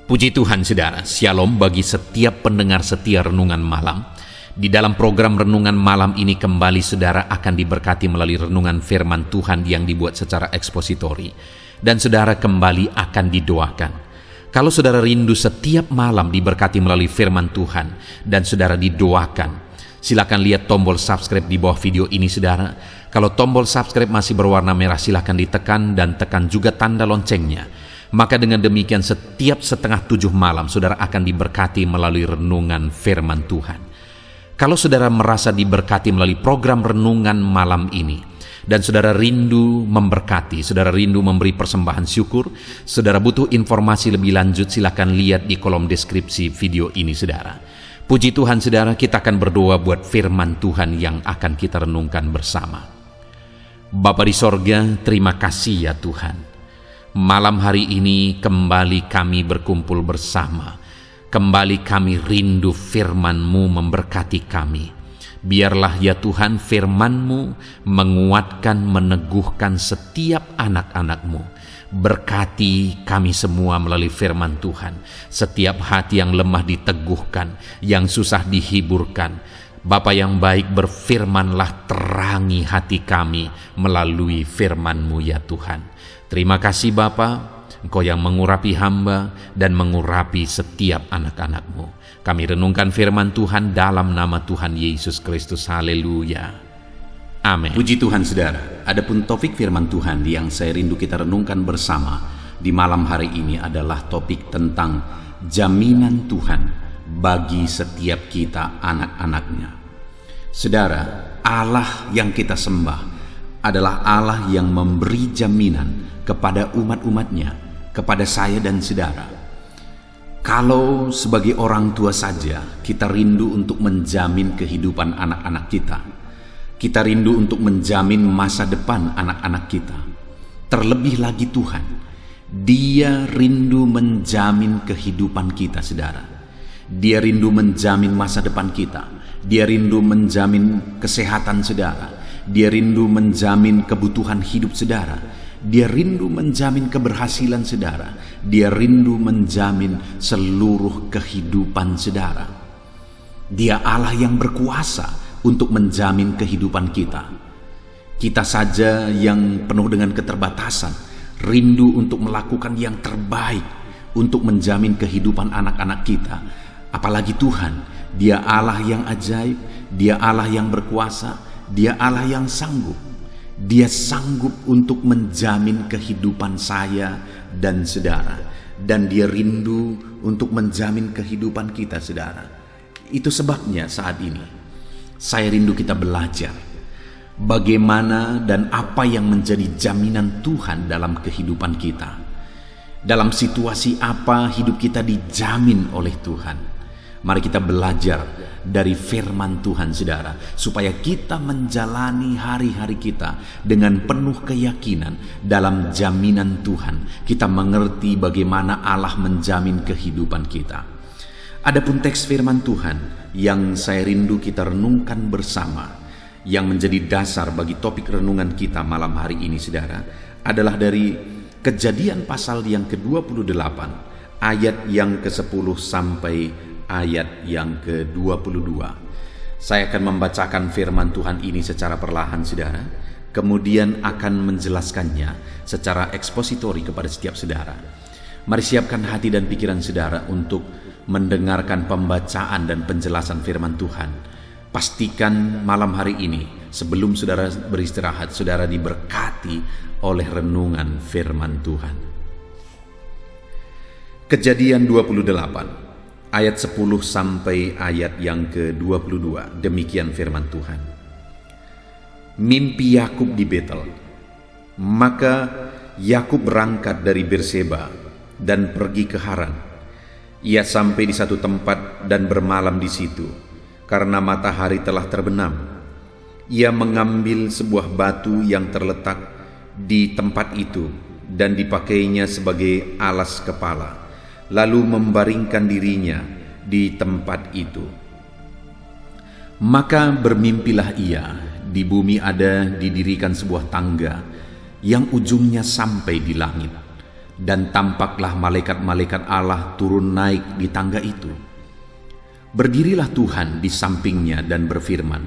Puji Tuhan saudara, Shalom bagi setiap pendengar setia Renungan Malam. Di dalam program Renungan Malam ini kembali saudara akan diberkati melalui renungan firman Tuhan yang dibuat secara ekspositori. Dan saudara kembali akan didoakan. Kalau saudara rindu setiap malam diberkati melalui firman Tuhan dan saudara didoakan, silakan lihat tombol subscribe di bawah video ini saudara. Kalau tombol subscribe masih berwarna merah silakan ditekan dan tekan juga tanda loncengnya. Maka dengan demikian setiap 6:30 malam saudara akan diberkati melalui renungan firman Tuhan. Kalau saudara merasa diberkati melalui program renungan malam ini dan saudara rindu memberkati, saudara rindu memberi persembahan syukur, saudara butuh informasi lebih lanjut, silakan lihat di kolom deskripsi video ini saudara. Puji Tuhan saudara, kita akan berdoa buat firman Tuhan yang akan kita renungkan bersama. Bapa di sorga, terima kasih ya Tuhan. Malam hari ini kembali kami berkumpul bersama. Kembali kami rindu firman-Mu memberkati kami. Biarlah ya Tuhan firman-Mu menguatkan, meneguhkan setiap anak-anak-Mu. Berkati kami semua melalui firman Tuhan. Setiap hati yang lemah diteguhkan, yang susah dihiburkan. Bapa yang baik, berfirmanlah, terangi hati kami melalui firman-Mu ya Tuhan. Terima kasih Bapa, Engkau yang mengurapi hamba dan mengurapi setiap anak-anak-Mu. Kami renungkan firman Tuhan dalam nama Tuhan Yesus Kristus. Haleluya. Amin. Puji Tuhan saudara, adapun topik firman Tuhan yang saya rindu kita renungkan bersama di malam hari ini adalah topik tentang jaminan Tuhan bagi setiap kita anak-anaknya. Saudara, Allah yang kita sembah adalah Allah yang memberi jaminan kepada umat-umatnya, kepada saya dan saudara. Kalau sebagai orang tua saja kita rindu untuk menjamin kehidupan anak-anak kita, kita rindu untuk menjamin masa depan anak-anak kita. Terlebih lagi Tuhan, Dia rindu menjamin kehidupan kita saudara. Dia rindu menjamin masa depan kita. Dia rindu menjamin kesehatan saudara. Dia rindu menjamin kebutuhan hidup saudara. Dia rindu menjamin keberhasilan saudara. Dia rindu menjamin seluruh kehidupan saudara. Dia Allah yang berkuasa untuk menjamin kehidupan kita. Kita saja yang penuh dengan keterbatasan, rindu untuk melakukan yang terbaik untuk menjamin kehidupan anak-anak kita. Apalagi Tuhan, Dia Allah yang ajaib, Dia Allah yang berkuasa, Dia Allah yang sanggup. Dia sanggup untuk menjamin kehidupan saya dan saudara. Dan Dia rindu untuk menjamin kehidupan kita saudara. Itu sebabnya saat ini saya rindu kita belajar bagaimana dan apa yang menjadi jaminan Tuhan dalam kehidupan kita. Dalam situasi apa hidup kita dijamin oleh Tuhan. Mari kita belajar dari firman Tuhan saudara, supaya kita menjalani hari-hari kita dengan penuh keyakinan dalam jaminan Tuhan. Kita mengerti bagaimana Allah menjamin kehidupan kita. Adapun teks firman Tuhan yang saya rindu kita renungkan bersama, yang menjadi dasar bagi topik renungan kita malam hari ini saudara, adalah dari Kejadian pasal yang ke-28 ayat yang ke-10 sampai ayat yang ke-22. Saya akan membacakan firman Tuhan ini secara perlahan saudara, kemudian akan menjelaskannya secara ekspositori kepada setiap saudara. Mari siapkan hati dan pikiran saudara untuk mendengarkan pembacaan dan penjelasan firman Tuhan. Pastikan malam hari ini sebelum saudara beristirahat, saudara diberkati oleh renungan firman Tuhan. Kejadian 28 ayat 10 sampai ayat yang ke-22. Demikian firman Tuhan. Mimpi Yakub di Betel. Maka Yakub berangkat dari Berseba dan pergi ke Haran. Ia sampai di satu tempat dan bermalam di situ, karena matahari telah terbenam. Ia mengambil sebuah batu yang terletak di tempat itu dan dipakainya sebagai alas kepala, lalu membaringkan dirinya di tempat itu. Maka bermimpilah ia, di bumi ada didirikan sebuah tangga yang ujungnya sampai di langit. dan tampaklah malaikat-malaikat Allah turun naik di tangga itu. Berdirilah Tuhan di sampingnya dan berfirman,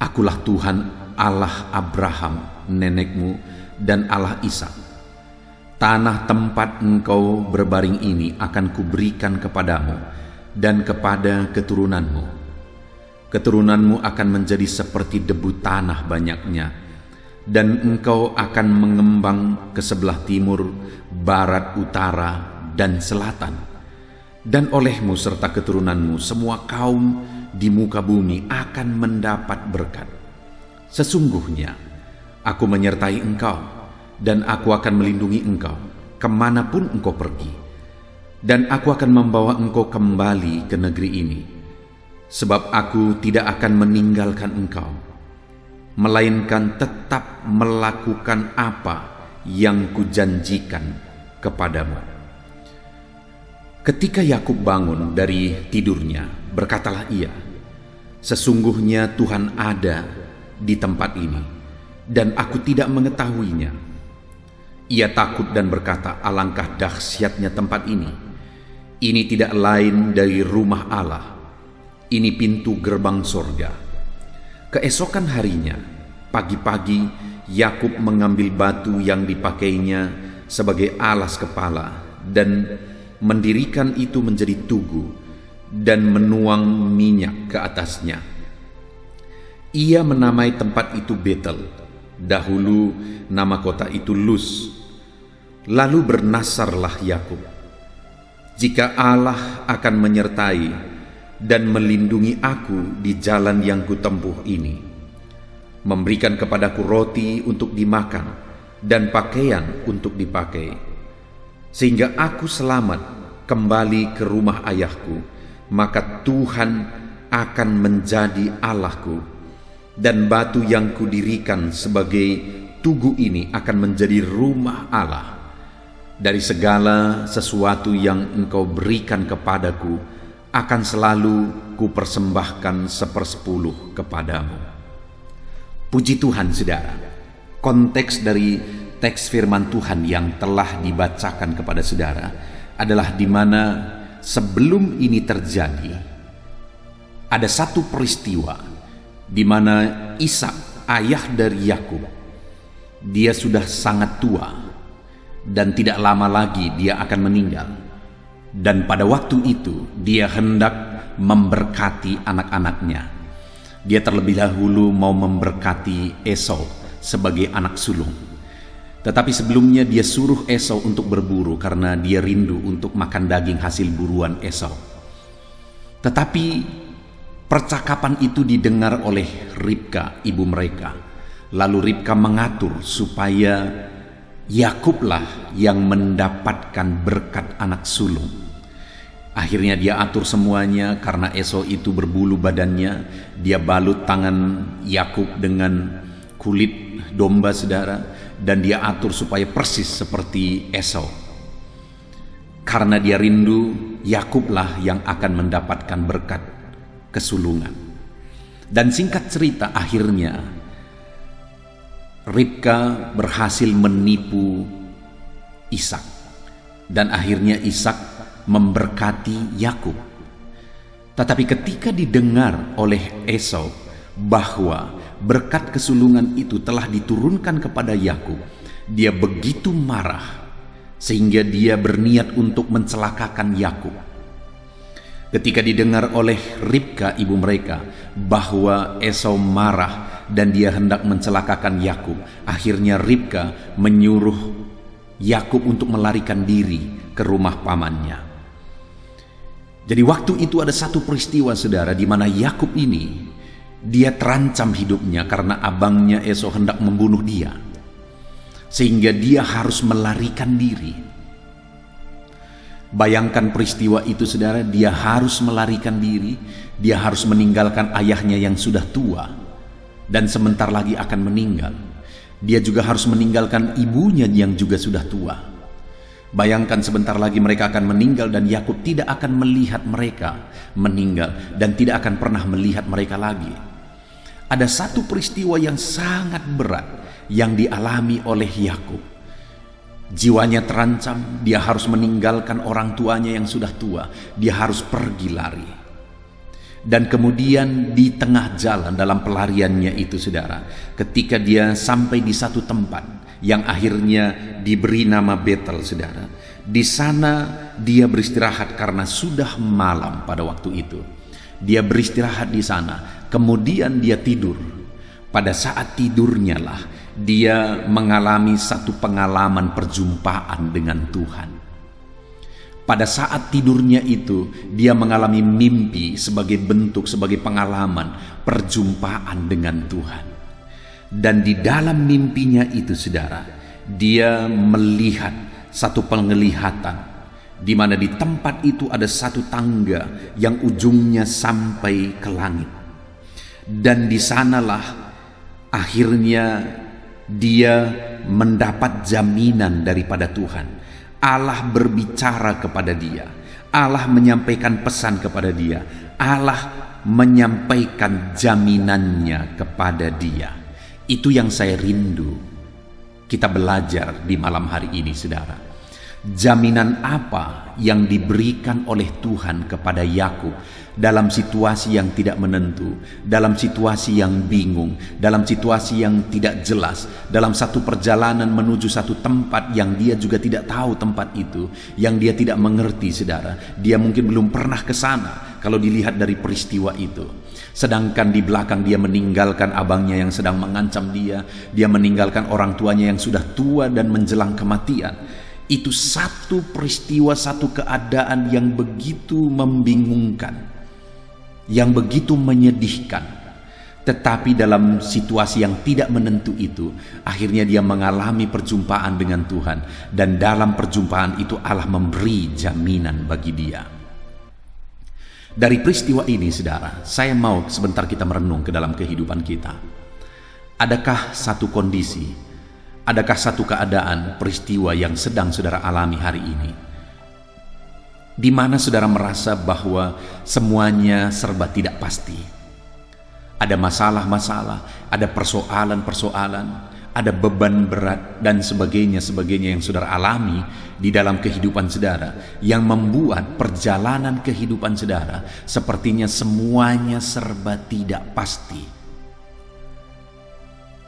"Akulah Tuhan Allah Abraham, nenekmu, dan Allah Ishak. Tanah tempat engkau berbaring ini akan kuberikan kepadamu dan kepada keturunanmu. Keturunanmu akan menjadi seperti debu tanah banyaknya, dan engkau akan mengembang ke sebelah timur, barat, utara, dan selatan. Dan olehmu serta keturunanmu semua kaum di muka bumi akan mendapat berkat. Sesungguhnya aku menyertai engkau, dan aku akan melindungi engkau kemanapun engkau pergi, dan aku akan membawa engkau kembali ke negeri ini, sebab aku tidak akan meninggalkan engkau, melainkan tetap melakukan apa yang kujanjikan kepadamu." Ketika Yakub bangun dari tidurnya, berkatalah ia, "Sesungguhnya Tuhan ada di tempat ini, dan aku tidak mengetahuinya." Ia takut dan berkata, "Alangkah dahsyatnya tempat ini. Ini tidak lain dari rumah Allah. Ini pintu gerbang sorga." Keesokan harinya, pagi-pagi, Yakub mengambil batu yang dipakainya sebagai alas kepala dan mendirikan itu menjadi tugu dan menuang minyak ke atasnya. Ia menamai tempat itu Betel. Dahulu nama kota itu Luz. Lalu bernasarlah Yakub, "Jika Allah akan menyertai dan melindungi aku di jalan yang kutempuh ini, memberikan kepadaku roti untuk dimakan dan pakaian untuk dipakai, sehingga aku selamat kembali ke rumah ayahku, maka Tuhan akan menjadi Allahku, dan batu yang kudirikan sebagai tugu ini akan menjadi rumah Allah. Dari segala sesuatu yang engkau berikan kepadaku akan selalu kupersembahkan 1/10 kepadamu." Puji Tuhan, saudara. Konteks dari teks firman Tuhan yang telah dibacakan kepada saudara adalah di mana sebelum ini terjadi, ada satu peristiwa di mana Ishak, ayah dari Yakub, dia sudah sangat tua dan tidak lama lagi dia akan meninggal. Dan pada waktu itu dia hendak memberkati anak-anaknya. Dia terlebih dahulu mau memberkati Esau sebagai anak sulung. Tetapi sebelumnya dia suruh Esau untuk berburu karena dia rindu untuk makan daging hasil buruan Esau. Tetapi percakapan itu didengar oleh Ribka, ibu mereka. Lalu Ribka mengatur supaya Yakublah yang mendapatkan berkat anak sulung. Akhirnya dia atur semuanya karena Esau itu berbulu badannya. Dia balut tangan Yakub dengan kulit domba, saudara, dan dia atur supaya persis seperti Esau. Karena dia rindu, Yakublah yang akan mendapatkan berkat kesulungan. Dan singkat cerita, akhirnya Ribka berhasil menipu Ishak, dan akhirnya Ishak memberkati Yakub. Tetapi ketika didengar oleh Esau bahwa berkat kesulungan itu telah diturunkan kepada Yakub, dia begitu marah sehingga dia berniat untuk mencelakakan Yakub. Ketika didengar oleh Ribka, ibu mereka, bahwa Esau marah dan dia hendak mencelakakan Yakub, akhirnya Ribka menyuruh Yakub untuk melarikan diri ke rumah pamannya. Jadi waktu itu ada satu peristiwa, saudara, di mana Yakub ini dia terancam hidupnya karena abangnya Esau hendak membunuh dia, sehingga dia harus melarikan diri. Bayangkan peristiwa itu, saudara. Dia harus melarikan diri, dia harus meninggalkan ayahnya yang sudah tua dan sebentar lagi akan meninggal. Dia juga harus meninggalkan ibunya yang juga sudah tua. Bayangkan sebentar lagi mereka akan meninggal, dan Yakub tidak akan melihat mereka meninggal dan tidak akan pernah melihat mereka lagi. Ada satu peristiwa yang sangat berat yang dialami oleh Yakub. Jiwanya terancam, dia harus meninggalkan orang tuanya yang sudah tua, dia harus pergi lari. Dan kemudian di tengah jalan dalam pelariannya itu saudara, ketika dia sampai di satu tempat yang akhirnya diberi nama Betel saudara, di sana dia beristirahat karena sudah malam pada waktu itu. Dia beristirahat di sana, kemudian dia tidur. Pada saat tidurnya lah dia mengalami satu pengalaman perjumpaan dengan Tuhan. Pada saat tidurnya itu dia mengalami mimpi sebagai bentuk, sebagai pengalaman perjumpaan dengan Tuhan. Dan di dalam mimpinya itu saudara, dia melihat satu penglihatan di mana di tempat itu ada satu tangga yang ujungnya sampai ke langit. Dan di sanalah akhirnya dia mendapat jaminan daripada Tuhan. Allah berbicara kepada dia, Allah menyampaikan pesan kepada dia, Allah menyampaikan jaminannya kepada dia. Itu yang saya rindu kita belajar di malam hari ini saudara. Jaminan apa yang diberikan oleh Tuhan kepada Yakub dalam situasi yang tidak menentu, dalam situasi yang bingung, dalam situasi yang tidak jelas, dalam satu perjalanan menuju satu tempat yang dia juga tidak tahu tempat itu, yang dia tidak mengerti saudara. Dia mungkin belum pernah ke sana kalau dilihat dari peristiwa itu. Sedangkan di belakang dia meninggalkan abangnya yang sedang mengancam dia meninggalkan orang tuanya yang sudah tua dan menjelang kematian. Itu satu peristiwa, satu keadaan yang begitu membingungkan, yang begitu menyedihkan. Tetapi dalam situasi yang tidak menentu itu, akhirnya dia mengalami perjumpaan dengan Tuhan. Dan dalam perjumpaan itu Allah memberi jaminan bagi dia. Dari peristiwa ini saudara, saya mau sebentar kita merenung ke dalam kehidupan kita. Adakah satu kondisi, adakah satu keadaan, peristiwa yang sedang saudara alami hari ini, di mana saudara merasa bahwa semuanya serba tidak pasti? Ada masalah-masalah, ada persoalan-persoalan, ada beban berat dan sebagainya yang saudara alami di dalam kehidupan saudara, yang membuat perjalanan kehidupan saudara sepertinya semuanya serba tidak pasti.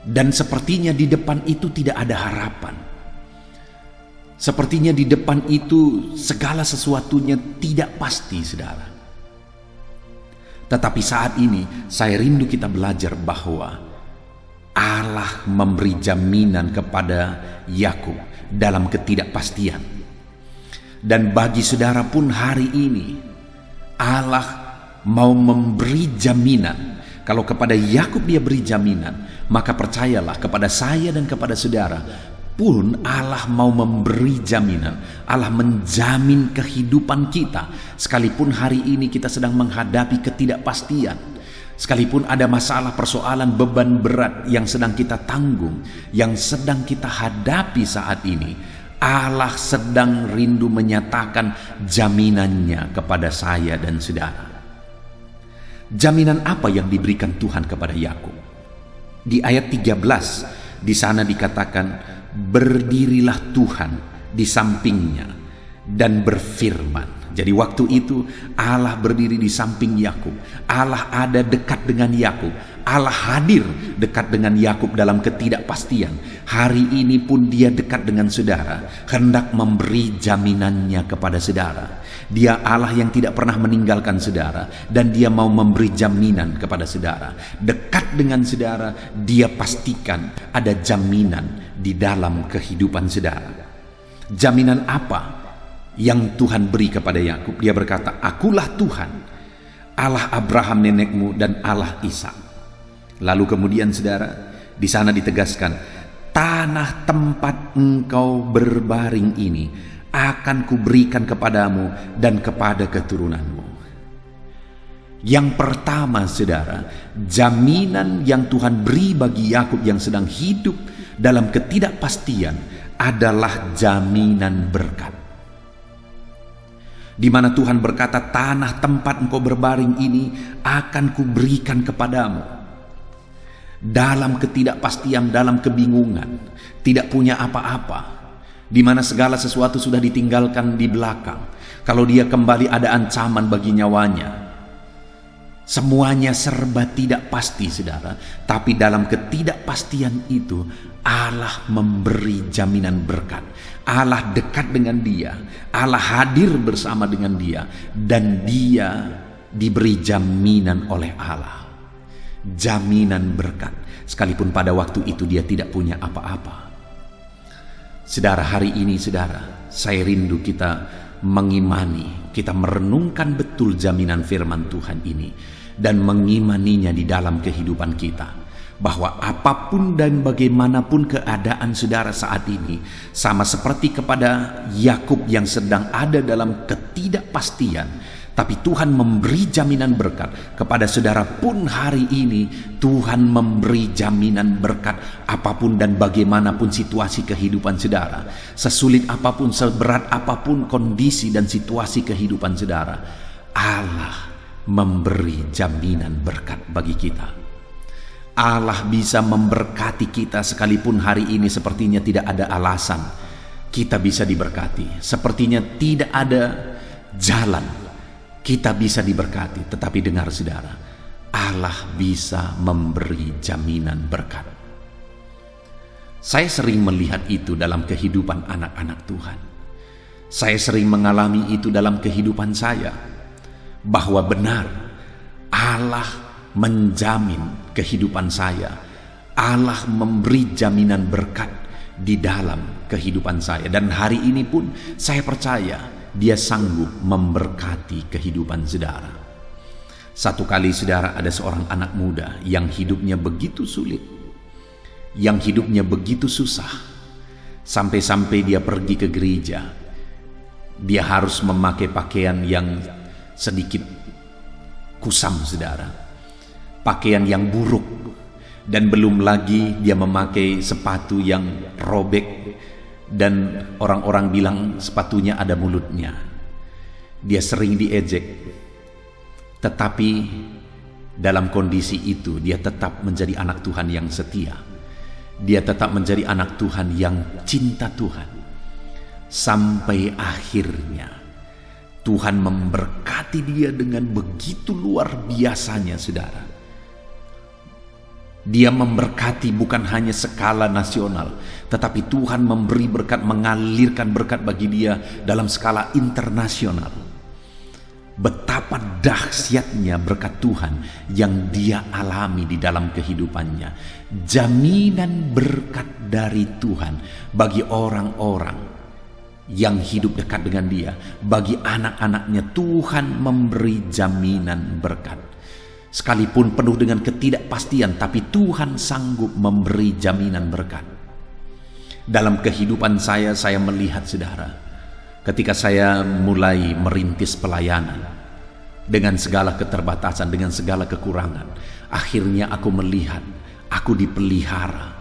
Dan sepertinya di depan itu tidak ada harapan. Sepertinya di depan itu segala sesuatunya tidak pasti saudara. Tetapi saat ini saya rindu kita belajar bahwa Allah memberi jaminan kepada Yakub dalam ketidakpastian. Dan bagi saudara pun hari ini Allah mau memberi jaminan. Kalau kepada Yakub dia beri jaminan, maka percayalah kepada saya dan kepada saudara pun Allah mau memberi jaminan. Allah menjamin kehidupan kita. Sekalipun hari ini kita sedang menghadapi ketidakpastian, sekalipun ada masalah, persoalan, beban berat yang sedang kita tanggung, yang sedang kita hadapi saat ini, Allah sedang rindu menyatakan jaminannya kepada saya dan saudara. Jaminan apa yang diberikan Tuhan kepada Yakub? Di ayat 13 di sana dikatakan, berdirilah Tuhan di sampingnya dan berfirman. Jadi waktu itu Allah berdiri di samping Yakub. Allah ada dekat dengan Yakub. Allah hadir dekat dengan Yakub dalam ketidakpastian. Hari ini pun dia dekat dengan saudara, hendak memberi jaminannya kepada saudara. Dia Allah yang tidak pernah meninggalkan saudara, dan dia mau memberi jaminan kepada saudara. Dekat dengan saudara, dia pastikan ada jaminan di dalam kehidupan saudara. Jaminan apa yang Tuhan beri kepada Yakub? Dia berkata, akulah Tuhan, Allah Abraham nenekmu dan Allah Ishak. Lalu kemudian saudara, di sana ditegaskan, tanah tempat engkau berbaring ini akan kuberikan kepadamu dan kepada keturunanmu. Yang pertama saudara, jaminan yang Tuhan beri bagi Yakub yang sedang hidup dalam ketidakpastian adalah jaminan berkat. Di mana Tuhan berkata, tanah tempat engkau berbaring ini akan kuberikan kepadamu. Dalam ketidakpastian, dalam kebingungan, tidak punya apa-apa, di mana segala sesuatu sudah ditinggalkan di belakang. Kalau dia kembali ada ancaman bagi nyawanya. Semuanya serba tidak pasti, saudara. Tapi dalam ketidakpastian itu, Allah memberi jaminan berkat. Allah dekat dengan dia. Allah hadir bersama dengan dia. Dan dia diberi jaminan oleh Allah. Jaminan berkat. Sekalipun pada waktu itu dia tidak punya apa-apa. Saudara, hari ini saudara, saya rindu kita mengimani, kita merenungkan betul jaminan firman Tuhan ini dan mengimaninya di dalam kehidupan kita, bahwa apapun dan bagaimanapun keadaan saudara saat ini, sama seperti kepada Yakub yang sedang ada dalam ketidakpastian, tapi Tuhan memberi jaminan berkat kepada saudara pun hari ini. Tuhan memberi jaminan berkat apapun dan bagaimanapun situasi kehidupan saudara, sesulit apapun, seberat apapun kondisi dan situasi kehidupan saudara, Allah memberi jaminan berkat bagi kita. Allah bisa memberkati kita sekalipun hari ini sepertinya tidak ada alasan kita bisa diberkati, sepertinya tidak ada jalan kita bisa diberkati. Tetapi dengar saudara, Allah bisa memberi jaminan berkat. Saya sering melihat itu dalam kehidupan anak-anak Tuhan. Saya sering mengalami itu dalam kehidupan saya, bahwa benar Allah menjamin kehidupan saya. Allah memberi jaminan berkat di dalam kehidupan saya. Dan hari ini pun saya percaya Dia sanggup memberkati kehidupan saudara. Satu kali saudara, ada seorang anak muda yang hidupnya begitu sulit, yang hidupnya begitu susah, sampai-sampai dia pergi ke gereja. Dia harus memakai pakaian yang sedikit kusam saudara, pakaian yang buruk, dan belum lagi dia memakai sepatu yang robek, dan orang-orang bilang sepatunya ada mulutnya. Dia sering diejek, tetapi dalam kondisi itu dia tetap menjadi anak Tuhan yang setia. Dia tetap menjadi anak Tuhan yang cinta Tuhan. Sampai akhirnya Tuhan memberkati dia dengan begitu luar biasanya saudara. Dia memberkati bukan hanya skala nasional, tetapi Tuhan memberi berkat, mengalirkan berkat bagi dia dalam skala internasional. Betapa dahsyatnya berkat Tuhan yang dia alami di dalam kehidupannya. Jaminan berkat dari Tuhan bagi orang-orang yang hidup dekat dengan dia. Bagi anak-anaknya Tuhan memberi jaminan berkat. Sekalipun penuh dengan ketidakpastian, tapi Tuhan sanggup memberi jaminan berkat. Dalam kehidupan saya melihat saudara, ketika saya mulai merintis pelayanan, dengan segala keterbatasan, dengan segala kekurangan, akhirnya aku melihat, aku dipelihara.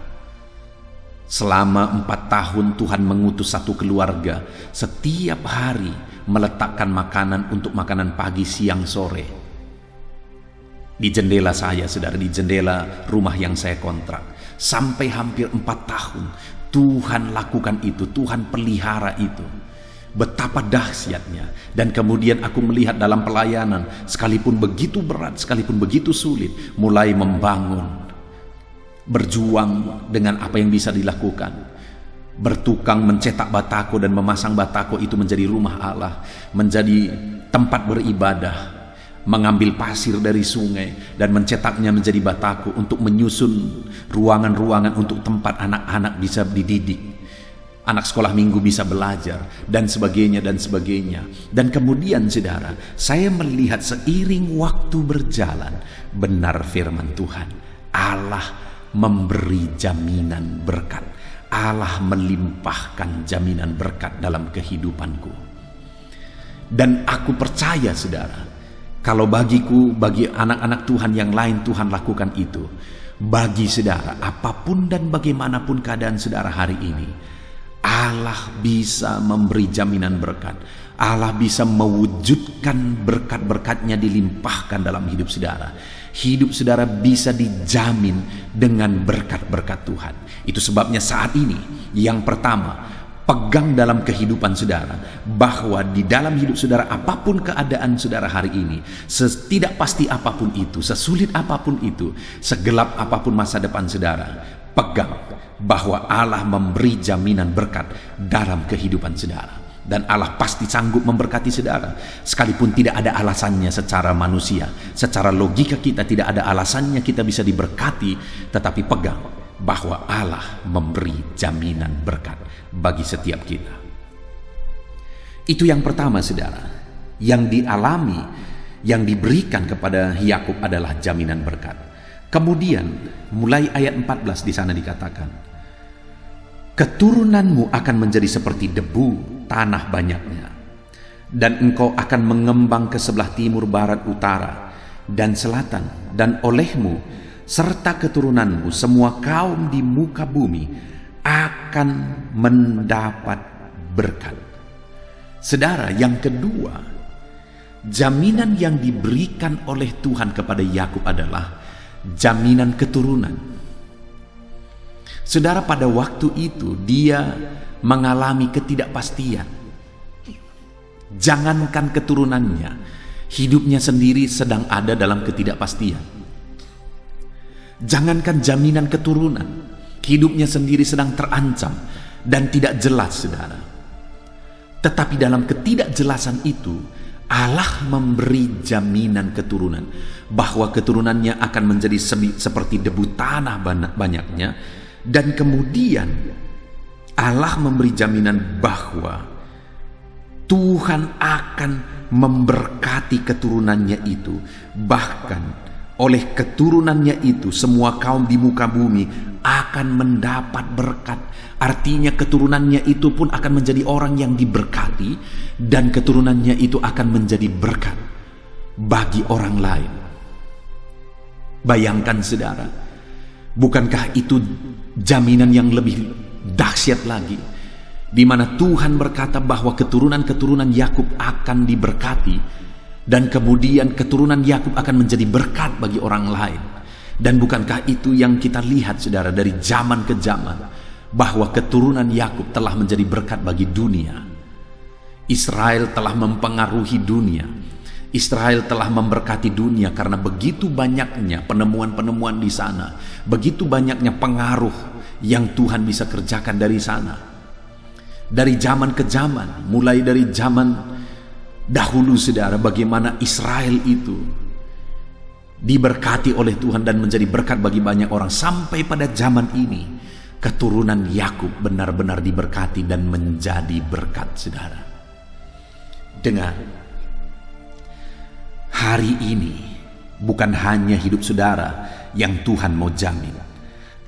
Selama 4 tahun Tuhan mengutus satu keluarga, setiap hari meletakkan makanan untuk makanan pagi, siang, sore, di jendela saya, saudara, di jendela rumah yang saya kontrak. Sampai hampir 4 tahun Tuhan lakukan itu, Tuhan pelihara itu. Betapa dahsyatnya. Dan kemudian aku melihat dalam pelayanan, sekalipun begitu berat, sekalipun begitu sulit, mulai membangun, berjuang dengan apa yang bisa dilakukan. Bertukang mencetak batako dan memasang batako itu menjadi rumah Allah, menjadi tempat beribadah. Mengambil pasir dari sungai dan mencetaknya menjadi batako untuk menyusun ruangan-ruangan untuk tempat anak-anak bisa dididik, anak sekolah minggu bisa belajar, dan sebagainya dan sebagainya. Dan kemudian saudara, saya melihat seiring waktu berjalan, benar firman Tuhan, Allah memberi jaminan berkat. Allah melimpahkan jaminan berkat dalam kehidupanku. Dan aku percaya saudara, kalau bagiku, bagi anak-anak Tuhan yang lain, Tuhan lakukan itu. Bagi saudara, apapun dan bagaimanapun keadaan saudara hari ini, Allah bisa memberi jaminan berkat. Allah bisa mewujudkan berkat-berkatnya dilimpahkan dalam hidup saudara. Hidup saudara bisa dijamin dengan berkat-berkat Tuhan. Itu sebabnya saat ini, yang pertama, pegang dalam kehidupan saudara, bahwa di dalam hidup saudara, apapun keadaan saudara hari ini, setidak pasti apapun itu, sesulit apapun itu, segelap apapun masa depan saudara, pegang bahwa Allah memberi jaminan berkat dalam kehidupan saudara. Dan Allah pasti sanggup memberkati saudara, sekalipun tidak ada alasannya secara manusia, secara logika kita tidak ada alasannya kita bisa diberkati, tetapi pegang bahwa Allah memberi jaminan berkat bagi setiap kita. Itu yang pertama saudara, yang dialami, yang diberikan kepada Yakub adalah jaminan berkat. Kemudian mulai ayat 14 di sana dikatakan, keturunanmu akan menjadi seperti debu tanah banyaknya, dan engkau akan mengembang ke sebelah timur, barat, utara, dan selatan, dan olehmu serta keturunanmu semua kaum di muka bumi akan mendapat berkat. Saudara, yang kedua, jaminan yang diberikan oleh Tuhan kepada Yakub adalah jaminan keturunan. Saudara, pada waktu itu dia mengalami ketidakpastian. Jangankan keturunannya, hidupnya sendiri sedang ada dalam ketidakpastian. Jangankan jaminan keturunan, hidupnya sendiri sedang terancam dan tidak jelas, saudara. Tetapi dalam ketidakjelasan itu, Allah memberi jaminan keturunan, bahwa keturunannya akan menjadi seperti debu tanah banyaknya. Dan kemudian Allah memberi jaminan bahwa Tuhan akan memberkati keturunannya itu. Bahkan oleh keturunannya itu semua kaum di muka bumi akan mendapat berkat. Artinya keturunannya itu pun akan menjadi orang yang diberkati, dan keturunannya itu akan menjadi berkat bagi orang lain. Bayangkan saudara, bukankah itu jaminan yang lebih dahsyat lagi, di mana Tuhan berkata bahwa keturunan-keturunan Yakub akan diberkati, dan kemudian keturunan Yakub akan menjadi berkat bagi orang lain. Dan bukankah itu yang kita lihat saudara dari zaman ke zaman, bahwa keturunan Yakub telah menjadi berkat bagi dunia. Israel telah mempengaruhi dunia. Israel telah memberkati dunia karena begitu banyaknya penemuan-penemuan di sana, begitu banyaknya pengaruh yang Tuhan bisa kerjakan dari sana. Dari zaman ke zaman, mulai dari zaman dahulu saudara, bagaimana Israel itu diberkati oleh Tuhan dan menjadi berkat bagi banyak orang, sampai pada zaman ini keturunan Yakub benar-benar diberkati dan menjadi berkat saudara. Dengar, hari ini bukan hanya hidup saudara yang Tuhan mau jamin,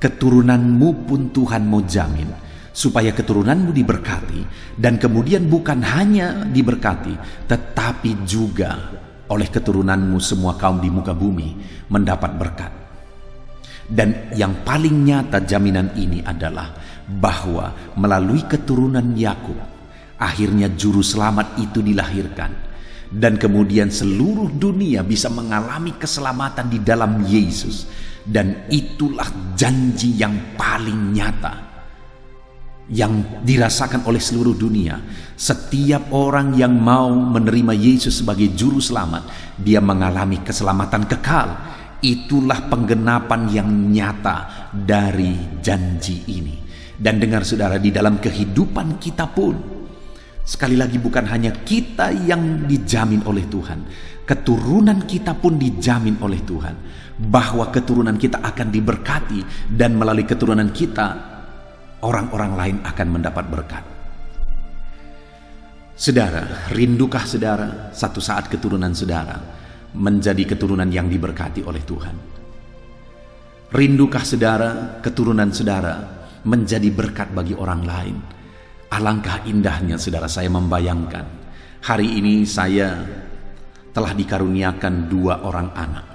keturunanmu pun Tuhan mau jamin, supaya keturunanmu diberkati. Dan kemudian bukan hanya diberkati, tetapi juga oleh keturunanmu semua kaum di muka bumi mendapat berkat. Dan yang paling nyata jaminan ini adalah bahwa melalui keturunan Yakub akhirnya juru selamat itu dilahirkan, dan kemudian seluruh dunia bisa mengalami keselamatan di dalam Yesus. Dan itulah janji yang paling nyata yang dirasakan oleh seluruh dunia. Setiap orang yang mau menerima Yesus sebagai juru selamat, dia mengalami keselamatan kekal. Itulah penggenapan yang nyata dari janji ini. Dan dengar saudara, di dalam kehidupan kita pun, sekali lagi bukan hanya kita yang dijamin oleh Tuhan, keturunan kita pun dijamin oleh Tuhan, bahwa keturunan kita akan diberkati, dan melalui keturunan kita orang-orang lain akan mendapat berkat. Saudara, rindukah saudara satu saat keturunan saudara menjadi keturunan yang diberkati oleh Tuhan? Rindukah saudara keturunan saudara menjadi berkat bagi orang lain? Alangkah indahnya saudara, saya membayangkan hari ini saya telah dikaruniakan 2 orang anak.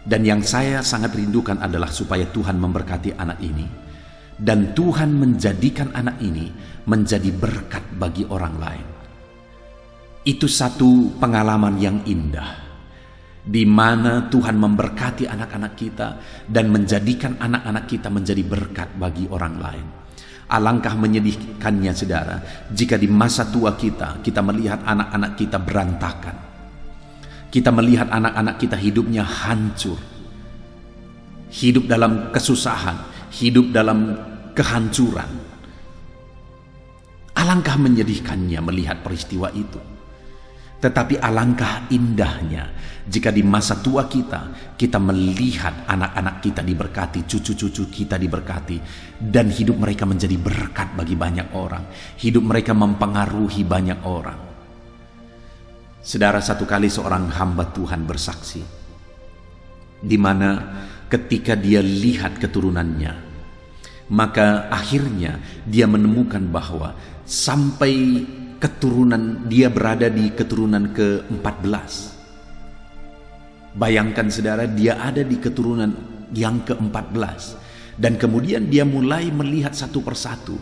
Dan yang saya sangat rindukan adalah supaya Tuhan memberkati anak ini, dan Tuhan menjadikan anak ini menjadi berkat bagi orang lain. Itu satu pengalaman yang indah, di mana Tuhan memberkati anak-anak kita dan menjadikan anak-anak kita menjadi berkat bagi orang lain. Alangkah menyedihkannya, saudara, jika di masa tua kita melihat anak-anak kita berantakan. Kita melihat anak-anak kita hidupnya hancur. Hidup dalam kesusahan, hidup dalam kehancuran. Alangkah menyedihkannya melihat peristiwa itu. Tetapi alangkah indahnya jika di masa tua kita melihat anak-anak kita diberkati, cucu-cucu kita diberkati, dan hidup mereka menjadi berkat bagi banyak orang. Hidup mereka mempengaruhi banyak orang. Saudara, satu kali seorang hamba Tuhan bersaksi, di mana ketika dia lihat keturunannya, maka akhirnya dia menemukan bahwa sampai keturunan dia berada di keturunan ke-14. Bayangkan saudara, dia ada di keturunan yang ke-14, dan kemudian dia mulai melihat satu persatu,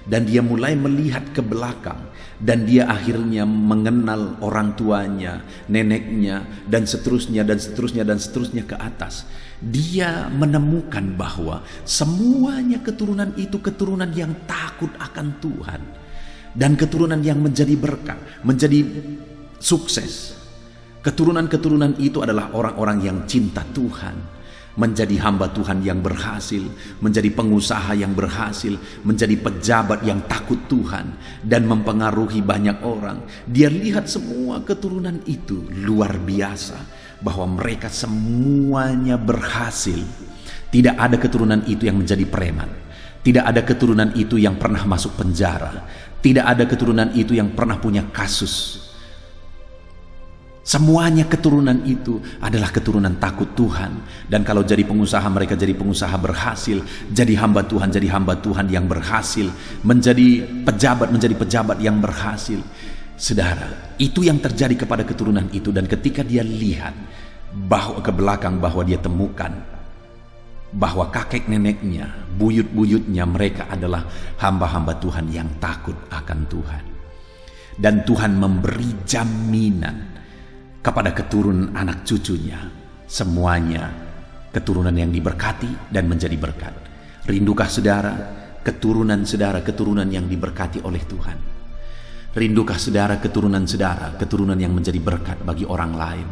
dan dia mulai melihat ke belakang, dan dia akhirnya mengenal orang tuanya, neneknya, dan seterusnya dan seterusnya dan seterusnya ke atas. Dia menemukan bahwa semuanya keturunan itu keturunan yang takut akan Tuhan, dan keturunan yang menjadi berkat, menjadi sukses. Keturunan-keturunan itu adalah orang-orang yang cinta Tuhan, menjadi hamba Tuhan yang berhasil, menjadi pengusaha yang berhasil, menjadi pejabat yang takut Tuhan, dan mempengaruhi banyak orang. Dia lihat semua keturunan itu luar biasa, bahwa mereka semuanya berhasil. Tidak ada keturunan itu yang menjadi preman. Tidak ada keturunan itu yang pernah masuk penjara. Tidak ada keturunan itu yang pernah punya kasus. Semuanya keturunan itu adalah keturunan takut Tuhan. Dan kalau jadi pengusaha, mereka jadi pengusaha berhasil. Jadi hamba Tuhan yang berhasil. Menjadi pejabat yang berhasil. Saudara, itu yang terjadi kepada keturunan itu. Dan ketika dia lihat bahwa ke belakang, bahwa dia temukan bahwa kakek neneknya, buyut-buyutnya, mereka adalah hamba-hamba Tuhan yang takut akan Tuhan. Dan Tuhan memberi jaminan kepada keturunan anak cucunya, semuanya keturunan yang diberkati dan menjadi berkat. Rindukah saudara keturunan yang diberkati oleh Tuhan? Rindukah saudara keturunan yang menjadi berkat bagi orang lain?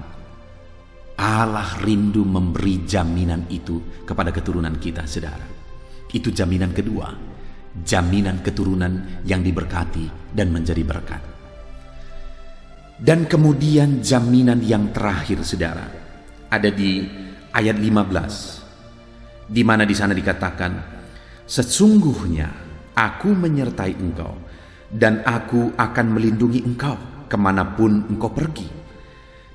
Allah rindu memberi jaminan itu kepada keturunan kita, saudara. Itu jaminan kedua, jaminan keturunan yang diberkati dan menjadi berkat. Dan kemudian jaminan yang terakhir, saudara, ada di ayat 15, di mana di sana dikatakan, sesungguhnya aku menyertai engkau, dan aku akan melindungi engkau kemanapun engkau pergi,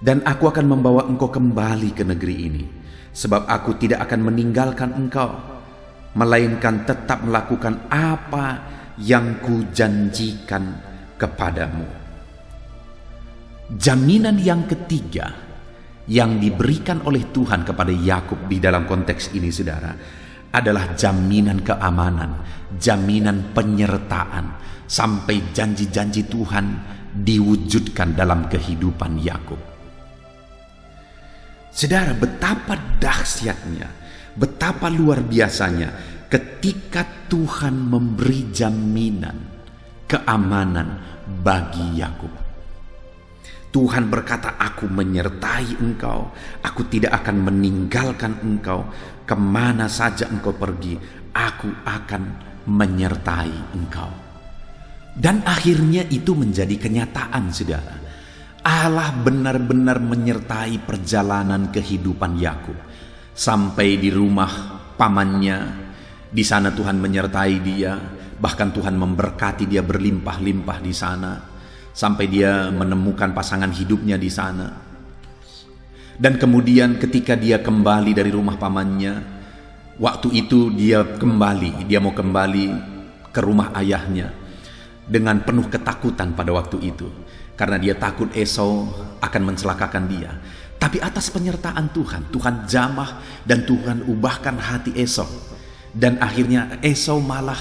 dan aku akan membawa engkau kembali ke negeri ini, sebab aku tidak akan meninggalkan engkau, melainkan tetap melakukan apa yang kujanjikan kepadamu. Jaminan yang ketiga yang diberikan oleh Tuhan kepada Yakub di dalam konteks ini, saudara, adalah jaminan keamanan, jaminan penyertaan, sampai janji-janji Tuhan diwujudkan dalam kehidupan Yakub. Saudara, betapa dahsyatnya, betapa luar biasanya ketika Tuhan memberi jaminan keamanan bagi Yakub. Tuhan berkata, aku menyertai engkau, aku tidak akan meninggalkan engkau, kemana saja engkau pergi, aku akan menyertai engkau. Dan akhirnya itu menjadi kenyataan, saudara. Allah benar-benar menyertai perjalanan kehidupan Yakub. Sampai di rumah pamannya, di sana Tuhan menyertai dia, bahkan Tuhan memberkati dia berlimpah-limpah di sana. Sampai dia menemukan pasangan hidupnya di sana. Dan kemudian ketika dia kembali dari rumah pamannya, waktu itu dia mau kembali ke rumah ayahnya dengan penuh ketakutan pada waktu itu, karena dia takut Esau akan mencelakakan dia. Tapi atas penyertaan Tuhan jamah dan Tuhan ubahkan hati Esau, dan akhirnya Esau malah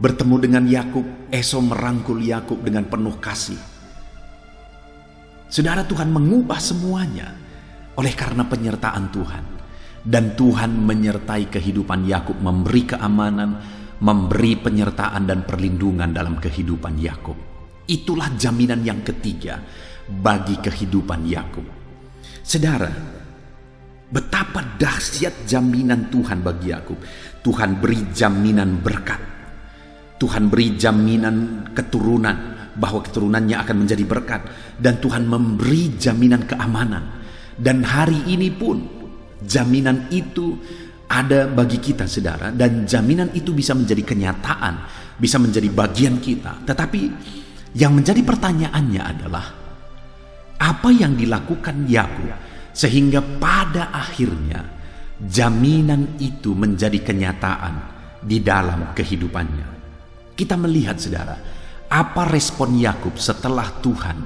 bertemu dengan Yakub. Esau merangkul Yakub dengan penuh kasih. Saudara, Tuhan mengubah semuanya oleh karena penyertaan Tuhan. Dan Tuhan menyertai kehidupan Yakub, memberi keamanan, memberi penyertaan dan perlindungan dalam kehidupan Yakub. Itulah jaminan yang ketiga bagi kehidupan Yakub. Saudara, betapa dahsyat jaminan Tuhan bagi Yakub. Tuhan beri jaminan berkat. Tuhan beri jaminan keturunan, bahwa keturunannya akan menjadi berkat. Dan Tuhan memberi jaminan keamanan. Dan hari ini pun jaminan itu ada bagi kita, saudara. Dan jaminan itu bisa menjadi kenyataan, bisa menjadi bagian kita. Tetapi yang menjadi pertanyaannya adalah, apa yang dilakukan Yakub sehingga pada akhirnya jaminan itu menjadi kenyataan di dalam kehidupannya? Kita melihat, saudara, apa respon Yakub setelah Tuhan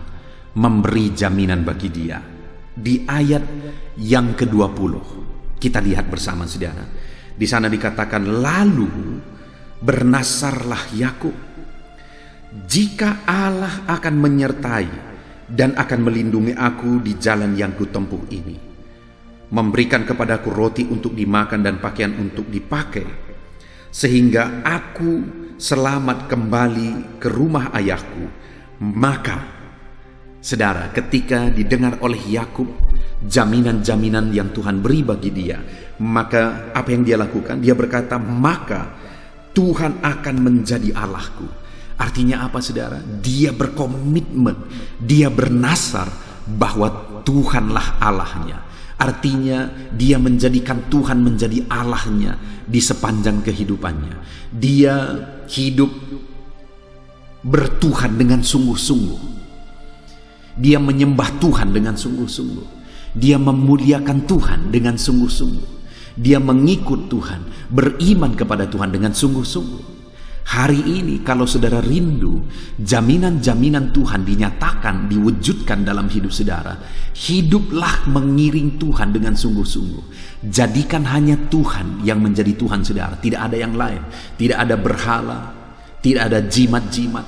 memberi jaminan bagi dia. Di ayat yang ke-20 kita lihat bersama, saudara. Di sana dikatakan, lalu bernasarlah Yakub, jika Allah akan menyertai dan akan melindungi aku di jalan yang kutempuh ini, memberikan kepadaku roti untuk dimakan dan pakaian untuk dipakai, sehingga aku selamat kembali ke rumah ayahku. Maka, saudara, ketika didengar oleh Yakub jaminan-jaminan yang Tuhan beri bagi dia, maka apa yang dia lakukan? Dia berkata, maka Tuhan akan menjadi Allahku. Artinya apa, saudara? Dia berkomitmen, dia bernasar bahwa Tuhanlah Allahnya. Artinya dia menjadikan Tuhan menjadi Allahnya di sepanjang kehidupannya. Dia hidup bertuhan dengan sungguh-sungguh. Dia menyembah Tuhan dengan sungguh-sungguh. Dia memuliakan Tuhan dengan sungguh-sungguh. Dia mengikut Tuhan, beriman kepada Tuhan dengan sungguh-sungguh. Hari ini kalau saudara rindu jaminan-jaminan Tuhan dinyatakan, diwujudkan dalam hidup saudara, hiduplah mengiring Tuhan dengan sungguh-sungguh. Jadikan hanya Tuhan yang menjadi Tuhan saudara, tidak ada yang lain. Tidak ada berhala, tidak ada jimat-jimat,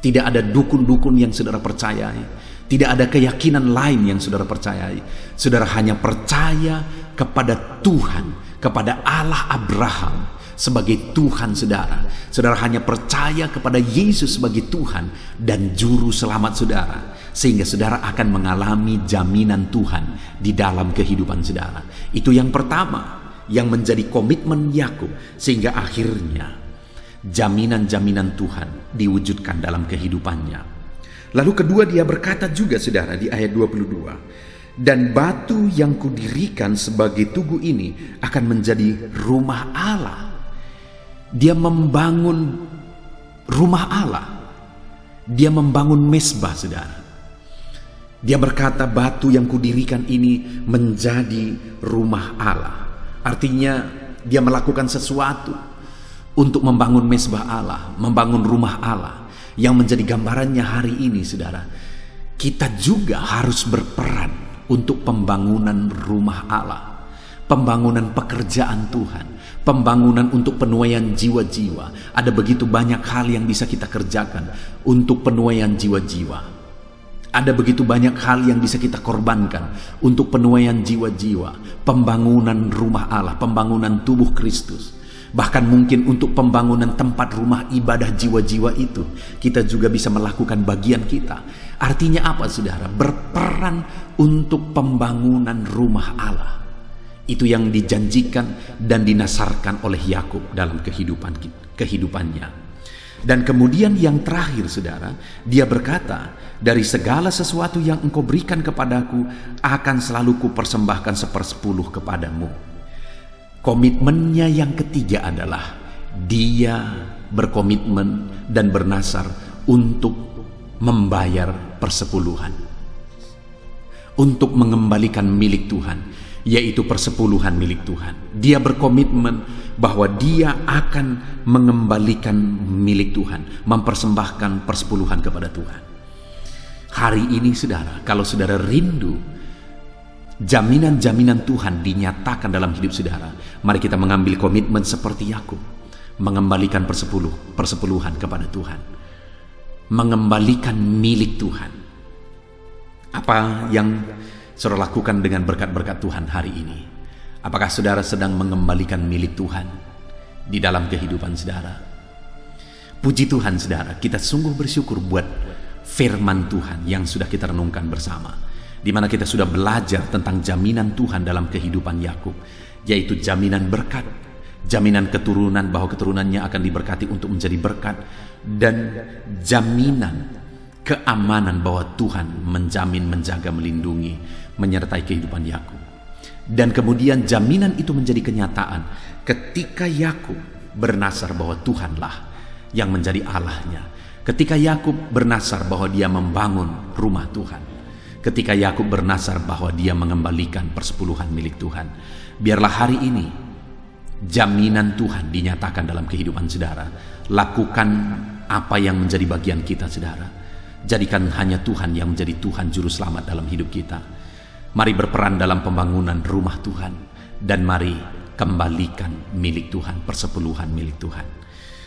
tidak ada dukun-dukun yang saudara percayai, tidak ada keyakinan lain yang saudara percayai. Saudara hanya percaya kepada Tuhan, kepada Allah Abraham sebagai Tuhan saudara. Saudara hanya percaya kepada Yesus sebagai Tuhan dan Juru Selamat saudara, sehingga saudara akan mengalami jaminan Tuhan di dalam kehidupan saudara. Itu yang pertama yang menjadi komitmen Yakub, sehingga akhirnya jaminan-jaminan Tuhan diwujudkan dalam kehidupannya. Lalu kedua, dia berkata juga, saudara, di ayat 22, dan batu yang kudirikan sebagai tugu ini akan menjadi rumah Allah. Dia membangun rumah Allah. Dia membangun mezbah, saudara. Dia berkata, batu yang kudirikan ini menjadi rumah Allah. Artinya dia melakukan sesuatu untuk membangun mezbah Allah, membangun rumah Allah, yang menjadi gambarannya hari ini, saudara. Kita juga harus berperan untuk pembangunan rumah Allah, pembangunan pekerjaan Tuhan, pembangunan untuk penuaian jiwa-jiwa. Ada begitu banyak hal yang bisa kita kerjakan untuk penuaian jiwa-jiwa. Ada begitu banyak hal yang bisa kita korbankan untuk penuaian jiwa-jiwa, pembangunan rumah Allah, pembangunan tubuh Kristus. Bahkan mungkin untuk pembangunan tempat rumah ibadah jiwa-jiwa itu, kita juga bisa melakukan bagian kita. Artinya apa, saudara? Berperan untuk pembangunan rumah Allah. Itu yang dijanjikan dan dinasarkan oleh Yakub dalam kehidupannya. Dan kemudian yang terakhir, saudara, dia berkata, dari segala sesuatu yang engkau berikan kepadaku, akan selalu kupersembahkan 1/10 kepadamu. Komitmennya yang ketiga adalah dia berkomitmen dan bernasar untuk membayar persepuluhan, untuk mengembalikan milik Tuhan, yaitu persepuluhan milik Tuhan. Dia berkomitmen bahwa dia akan mengembalikan milik Tuhan, mempersembahkan persepuluhan kepada Tuhan. Hari ini, saudara, kalau saudara rindu jaminan-jaminan Tuhan dinyatakan dalam hidup saudara, mari kita mengambil komitmen seperti Yakub, mengembalikan persepuluhan kepada Tuhan, mengembalikan milik Tuhan. Apa yang saudara lakukan dengan berkat-berkat Tuhan hari ini? Apakah saudara sedang mengembalikan milik Tuhan? di dalam kehidupan saudara. Puji Tuhan saudara, kita sungguh bersyukur buat firman Tuhan yang sudah kita renungkan bersama, di mana kita sudah belajar tentang jaminan Tuhan dalam kehidupan Yakub, yaitu jaminan berkat, jaminan keturunan bahwa keturunannya akan diberkati untuk menjadi berkat, dan jaminan keamanan bahwa Tuhan menjamin, menjaga, melindungi, menyertai kehidupan Yakub. Dan kemudian jaminan itu menjadi kenyataan ketika Yakub bernasar bahwa Tuhanlah yang menjadi Allahnya. Ketika Yakub bernasar bahwa dia membangun rumah Tuhan. Ketika Yakub bernasar bahwa dia mengembalikan persepuluhan milik Tuhan. Biarlah hari ini jaminan Tuhan dinyatakan dalam kehidupan saudara. Lakukan apa yang menjadi bagian kita saudara. Jadikan hanya Tuhan yang menjadi Tuhan juru selamat dalam hidup kita. Mari berperan dalam pembangunan rumah Tuhan, dan mari kembalikan milik Tuhan, persepuluhan milik Tuhan.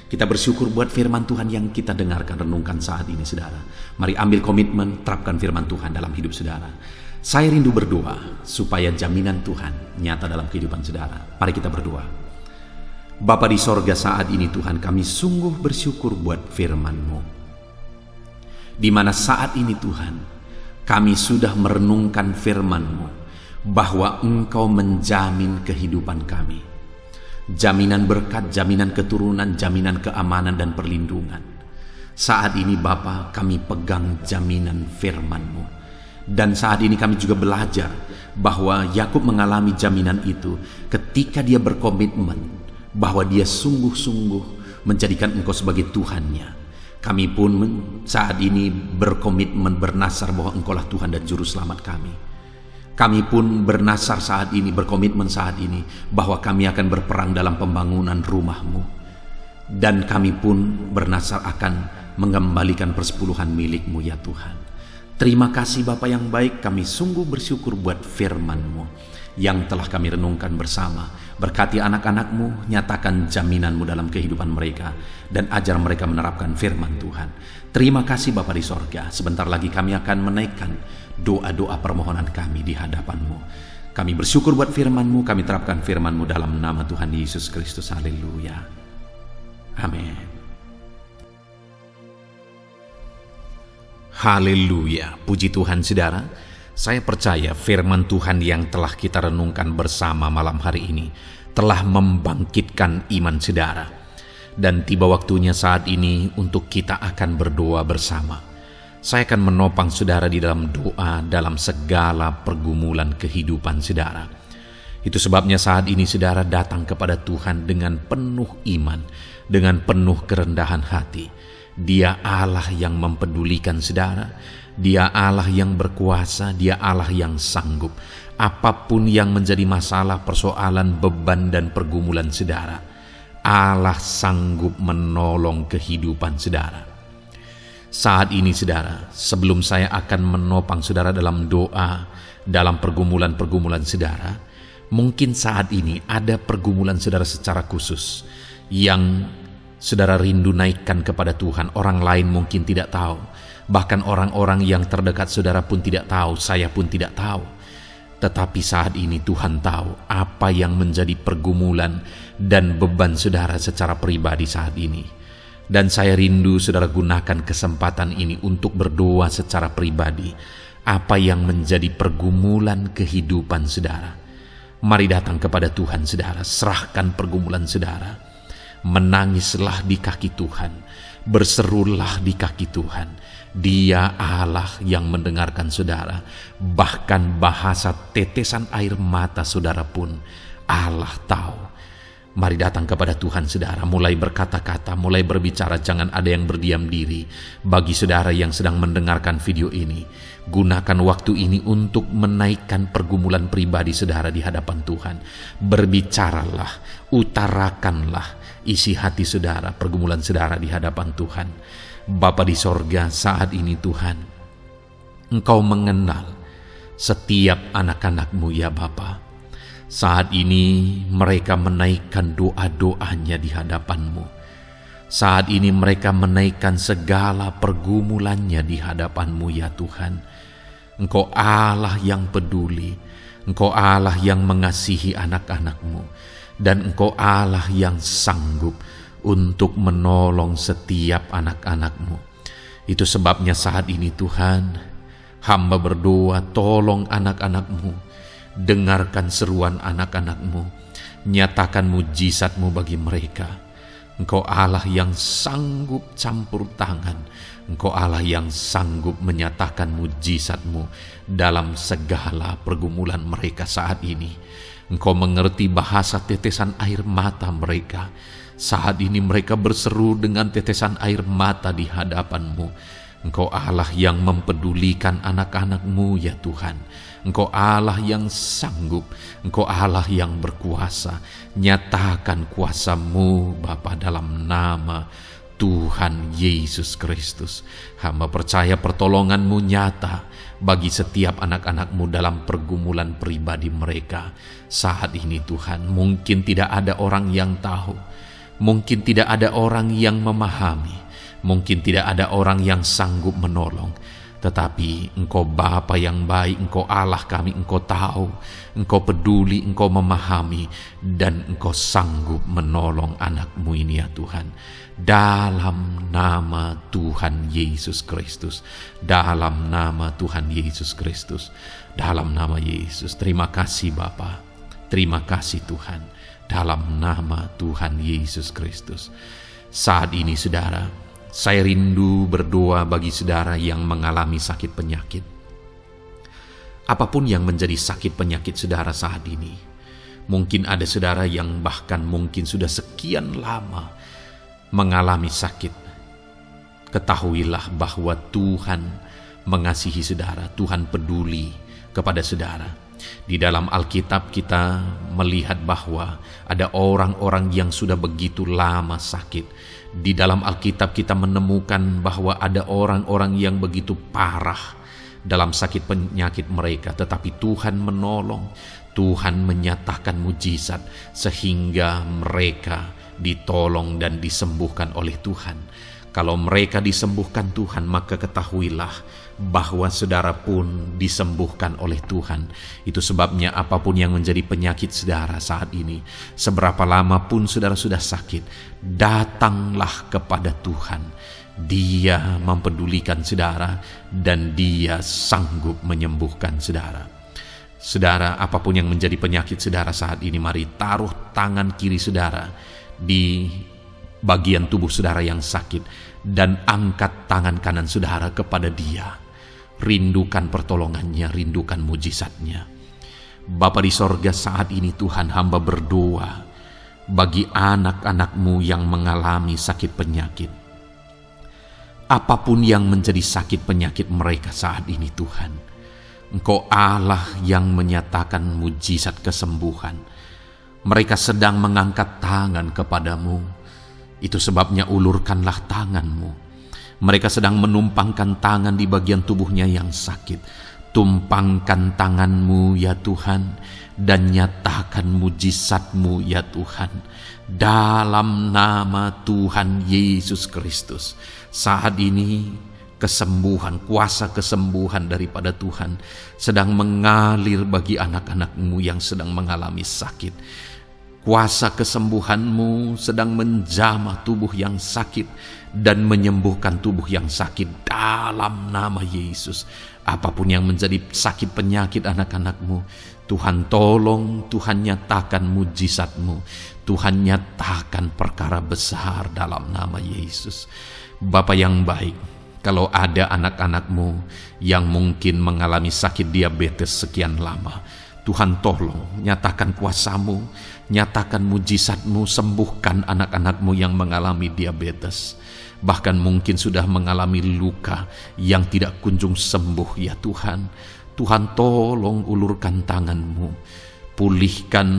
Kita bersyukur buat firman Tuhan yang kita dengarkan, renungkan saat ini saudara. Mari ambil komitmen, terapkan firman Tuhan dalam hidup saudara. Saya rindu berdoa supaya jaminan Tuhan nyata dalam kehidupan saudara. Mari kita berdoa. Bapa di sorga, saat ini Tuhan, kami sungguh bersyukur buat firman-Mu, di mana saat ini Tuhan, kami sudah merenungkan firman-Mu bahwa Engkau menjamin kehidupan kami. Jaminan berkat, jaminan keturunan, jaminan keamanan dan perlindungan. Saat ini Bapa, kami pegang jaminan firman-Mu. Dan saat ini kami juga belajar bahwa Yakub mengalami jaminan itu ketika dia berkomitmen bahwa dia sungguh-sungguh menjadikan Engkau sebagai Tuhannya. Kami pun saat ini berkomitmen bernasar bahwa Engkaulah Tuhan dan Juru Selamat kami. Kami pun bernasar saat ini, berkomitmen saat ini bahwa kami akan berperang dalam pembangunan rumah-Mu. Dan kami pun bernasar akan mengembalikan persepuluhan milik-Mu ya Tuhan. Terima kasih Bapa yang baik, kami sungguh bersyukur buat firman-Mu yang telah kami renungkan bersama. Berkati anak-anak-Mu, nyatakan jaminan-Mu dalam kehidupan mereka, dan ajar mereka menerapkan firman Tuhan. Terima kasih Bapa di sorga. Sebentar lagi kami akan menaikkan doa-doa permohonan kami di hadapan-Mu. Kami bersyukur buat firman-Mu, kami terapkan firman-Mu dalam nama Tuhan Yesus Kristus. Haleluya. Amin. Haleluya. Puji Tuhan saudara. Saya percaya firman Tuhan yang telah kita renungkan bersama malam hari ini telah membangkitkan iman saudara. Dan tiba waktunya saat ini untuk kita akan berdoa bersama. Saya akan menopang saudara di dalam doa dalam segala pergumulan kehidupan saudara. Itu sebabnya saat ini saudara datang kepada Tuhan dengan penuh iman, dengan penuh kerendahan hati. Dia Allah yang mempedulikan saudara. Dia Allah yang berkuasa, Dia Allah yang sanggup. Apapun yang menjadi masalah, persoalan, beban, dan pergumulan saudara, Allah sanggup menolong kehidupan saudara. Saat ini saudara, sebelum saya akan menopang saudara dalam doa, dalam pergumulan-pergumulan saudara, mungkin saat ini ada pergumulan saudara secara khusus yang saudara rindu naikkan kepada Tuhan. Orang lain mungkin tidak tahu. Bahkan orang-orang yang terdekat saudara pun tidak tahu, saya pun tidak tahu. Tetapi saat ini Tuhan tahu apa yang menjadi pergumulan dan beban saudara secara pribadi saat ini. Dan saya rindu saudara gunakan kesempatan ini untuk berdoa secara pribadi apa yang menjadi pergumulan kehidupan saudara. Mari datang kepada Tuhan saudara, serahkan pergumulan saudara. Menangislah di kaki Tuhan, berserulah di kaki Tuhan. Dia Allah yang mendengarkan saudara. Bahkan bahasa tetesan air mata saudara pun Allah tahu. Mari datang kepada Tuhan saudara, mulai berkata-kata, mulai berbicara, jangan ada yang berdiam diri. Bagi saudara yang sedang mendengarkan video ini, gunakan waktu ini untuk menaikkan pergumulan pribadi saudara di hadapan Tuhan. Berbicaralah, utarakanlah isi hati saudara, pergumulan saudara di hadapan Tuhan. Bapa di sorga, saat ini Tuhan, Engkau mengenal setiap anak-anak-Mu ya Bapa. Saat ini mereka menaikkan doa-doanya di hadapan-Mu. Saat ini mereka menaikkan segala pergumulannya di hadapan-Mu ya Tuhan. Engkau Allah yang peduli, Engkau Allah yang mengasihi anak-anak-Mu. dan Engkau Allah yang sanggup untuk menolong setiap anak-anak-Mu. Itu sebabnya saat ini Tuhan, hamba berdoa, tolong anak-anak-Mu, dengarkan seruan anak-anak-Mu, nyatakan mujizat-Mu bagi mereka. Engkau Allah yang sanggup campur tangan, Engkau Allah yang sanggup menyatakan mujizat-Mu dalam segala pergumulan mereka saat ini. Engkau mengerti bahasa tetesan air mata mereka. Saat ini mereka berseru dengan tetesan air mata di hadapan-Mu. Engkau Allah yang mempedulikan anak-anak-Mu ya Tuhan. Engkau Allah yang sanggup, Engkau Allah yang berkuasa. Nyatakan kuasa-Mu Bapa dalam nama Tuhan Yesus Kristus. Hamba percaya pertolongan-Mu nyata bagi setiap anak-anak-Mu dalam pergumulan pribadi mereka. Saat ini Tuhan, mungkin tidak ada orang yang tahu, mungkin tidak ada orang yang memahami, mungkin tidak ada orang yang sanggup menolong. Tetapi Engkau Bapa yang baik, Engkau Allah kami, Engkau tahu, Engkau peduli, Engkau memahami, dan Engkau sanggup menolong anak-Mu ini ya Tuhan. Dalam nama Tuhan Yesus Kristus, dalam nama Tuhan Yesus Kristus, dalam nama Yesus. Terima kasih Bapa, terima kasih Tuhan, dalam nama Tuhan Yesus Kristus. Saat ini saudara, saya rindu berdoa bagi saudara yang mengalami sakit penyakit. Apapun yang menjadi sakit penyakit saudara saat ini. Mungkin ada saudara yang bahkan mungkin sudah sekian lama mengalami sakit. Ketahuilah bahwa Tuhan mengasihi saudara, Tuhan peduli kepada saudara. Di dalam Alkitab kita melihat bahwa ada orang-orang yang sudah begitu lama sakit. Di dalam Alkitab kita menemukan bahwa ada orang-orang yang begitu parah dalam sakit penyakit mereka, tetapi Tuhan menolong, Tuhan menyatakan mujizat sehingga mereka ditolong dan disembuhkan oleh Tuhan. Kalau mereka disembuhkan Tuhan, maka ketahuilah bahwa saudara pun disembuhkan oleh Tuhan. Itu sebabnya apapun yang menjadi penyakit saudara saat ini, seberapa lama pun saudara sudah sakit, datanglah kepada Tuhan. Dia mempedulikan saudara dan Dia sanggup menyembuhkan saudara. Saudara, apapun yang menjadi penyakit saudara saat ini, mari taruh tangan kiri saudara di bagian tubuh saudara yang sakit dan angkat tangan kanan saudara kepada Dia. Rindukan pertolongannya, rindukan mujizatnya. Bapa di sorga, saat ini Tuhan, hamba berdoa bagi anak-anak-Mu yang mengalami sakit penyakit. Apapun yang menjadi sakit penyakit mereka saat ini Tuhan, Engkau Allah yang menyatakan mujizat kesembuhan. Mereka sedang mengangkat tangan kepadamu. Itu sebabnya ulurkanlah tangan-Mu. Mereka sedang menumpangkan tangan di bagian tubuhnya yang sakit. Tumpangkan tangan-Mu ya Tuhan, dan nyatakan mujizat-Mu ya Tuhan. Dalam nama Tuhan Yesus Kristus. Saat ini kesembuhan, kuasa kesembuhan daripada Tuhan sedang mengalir bagi anak-anak-Mu yang sedang mengalami sakit. Kuasa kesembuhan-Mu sedang menjamah tubuh yang sakit dan menyembuhkan tubuh yang sakit dalam nama Yesus. Apapun yang menjadi sakit penyakit anak-anak-Mu, Tuhan tolong, Tuhan nyatakan mujizat-Mu, Tuhan nyatakan perkara besar dalam nama Yesus. Bapa yang baik, kalau ada anak-anak-Mu yang mungkin mengalami sakit diabetes sekian lama, Tuhan tolong, nyatakan kuasa-Mu, nyatakan mujizat-Mu, sembuhkan anak-anak-Mu yang mengalami diabetes. Bahkan mungkin sudah mengalami luka yang tidak kunjung sembuh ya Tuhan. Tuhan tolong ulurkan tangan-Mu, pulihkan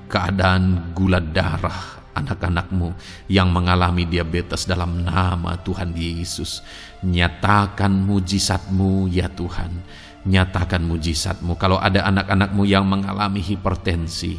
keadaan gula darah anak-anak-Mu yang mengalami diabetes dalam nama Tuhan Yesus. Nyatakan mujizat-Mu ya Tuhan. Nyatakan mujizat-Mu. Kalau ada anak-anak-Mu yang mengalami hipertensi,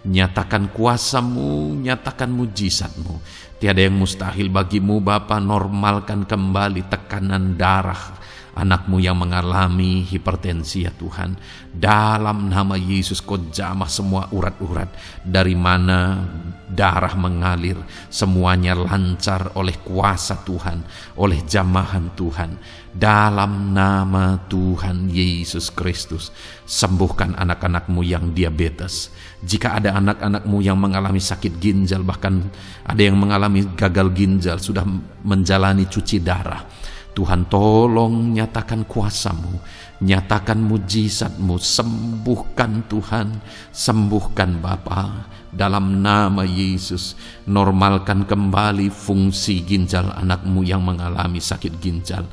nyatakan kuasa-Mu, nyatakan mujizat-Mu. Tiada yang mustahil bagi-Mu Bapa. Normalkan kembali tekanan darah Anak-Mu yang mengalami hipertensi ya Tuhan, dalam nama Yesus Kau jamah semua urat-urat dari mana darah mengalir, semuanya lancar oleh kuasa Tuhan, oleh jamahan Tuhan. Dalam nama Tuhan Yesus Kristus, sembuhkan anak-anak-Mu yang diabetes. Jika ada anak-anak-Mu yang mengalami sakit ginjal, bahkan ada yang mengalami gagal ginjal, sudah menjalani cuci darah, Tuhan tolong nyatakan kuasa-Mu, nyatakan mujizat-Mu, sembuhkan Tuhan, sembuhkan Bapa, dalam nama Yesus. Normalkan kembali fungsi ginjal anak-Mu yang mengalami sakit ginjal,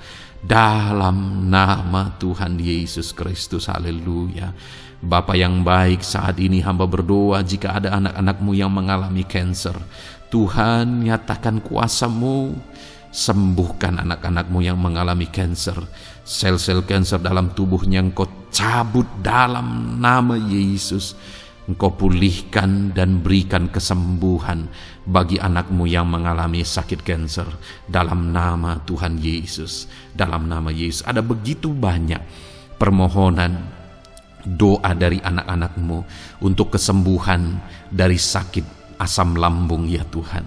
dalam nama Tuhan Yesus Kristus. Haleluya. Bapa yang baik, saat ini hamba berdoa jika ada anak-anak-Mu yang mengalami kanker, Tuhan nyatakan kuasa-Mu, sembuhkan anak-anak-Mu yang mengalami kanker. Sel-sel kanker dalam tubuhnya Engkau cabut dalam nama Yesus. Engkau pulihkan dan berikan kesembuhan bagi anak-Mu yang mengalami sakit kanker, dalam nama Tuhan Yesus. Dalam nama Yesus. Ada begitu banyak permohonan doa dari anak-anak-Mu untuk kesembuhan dari sakit asam lambung ya Tuhan.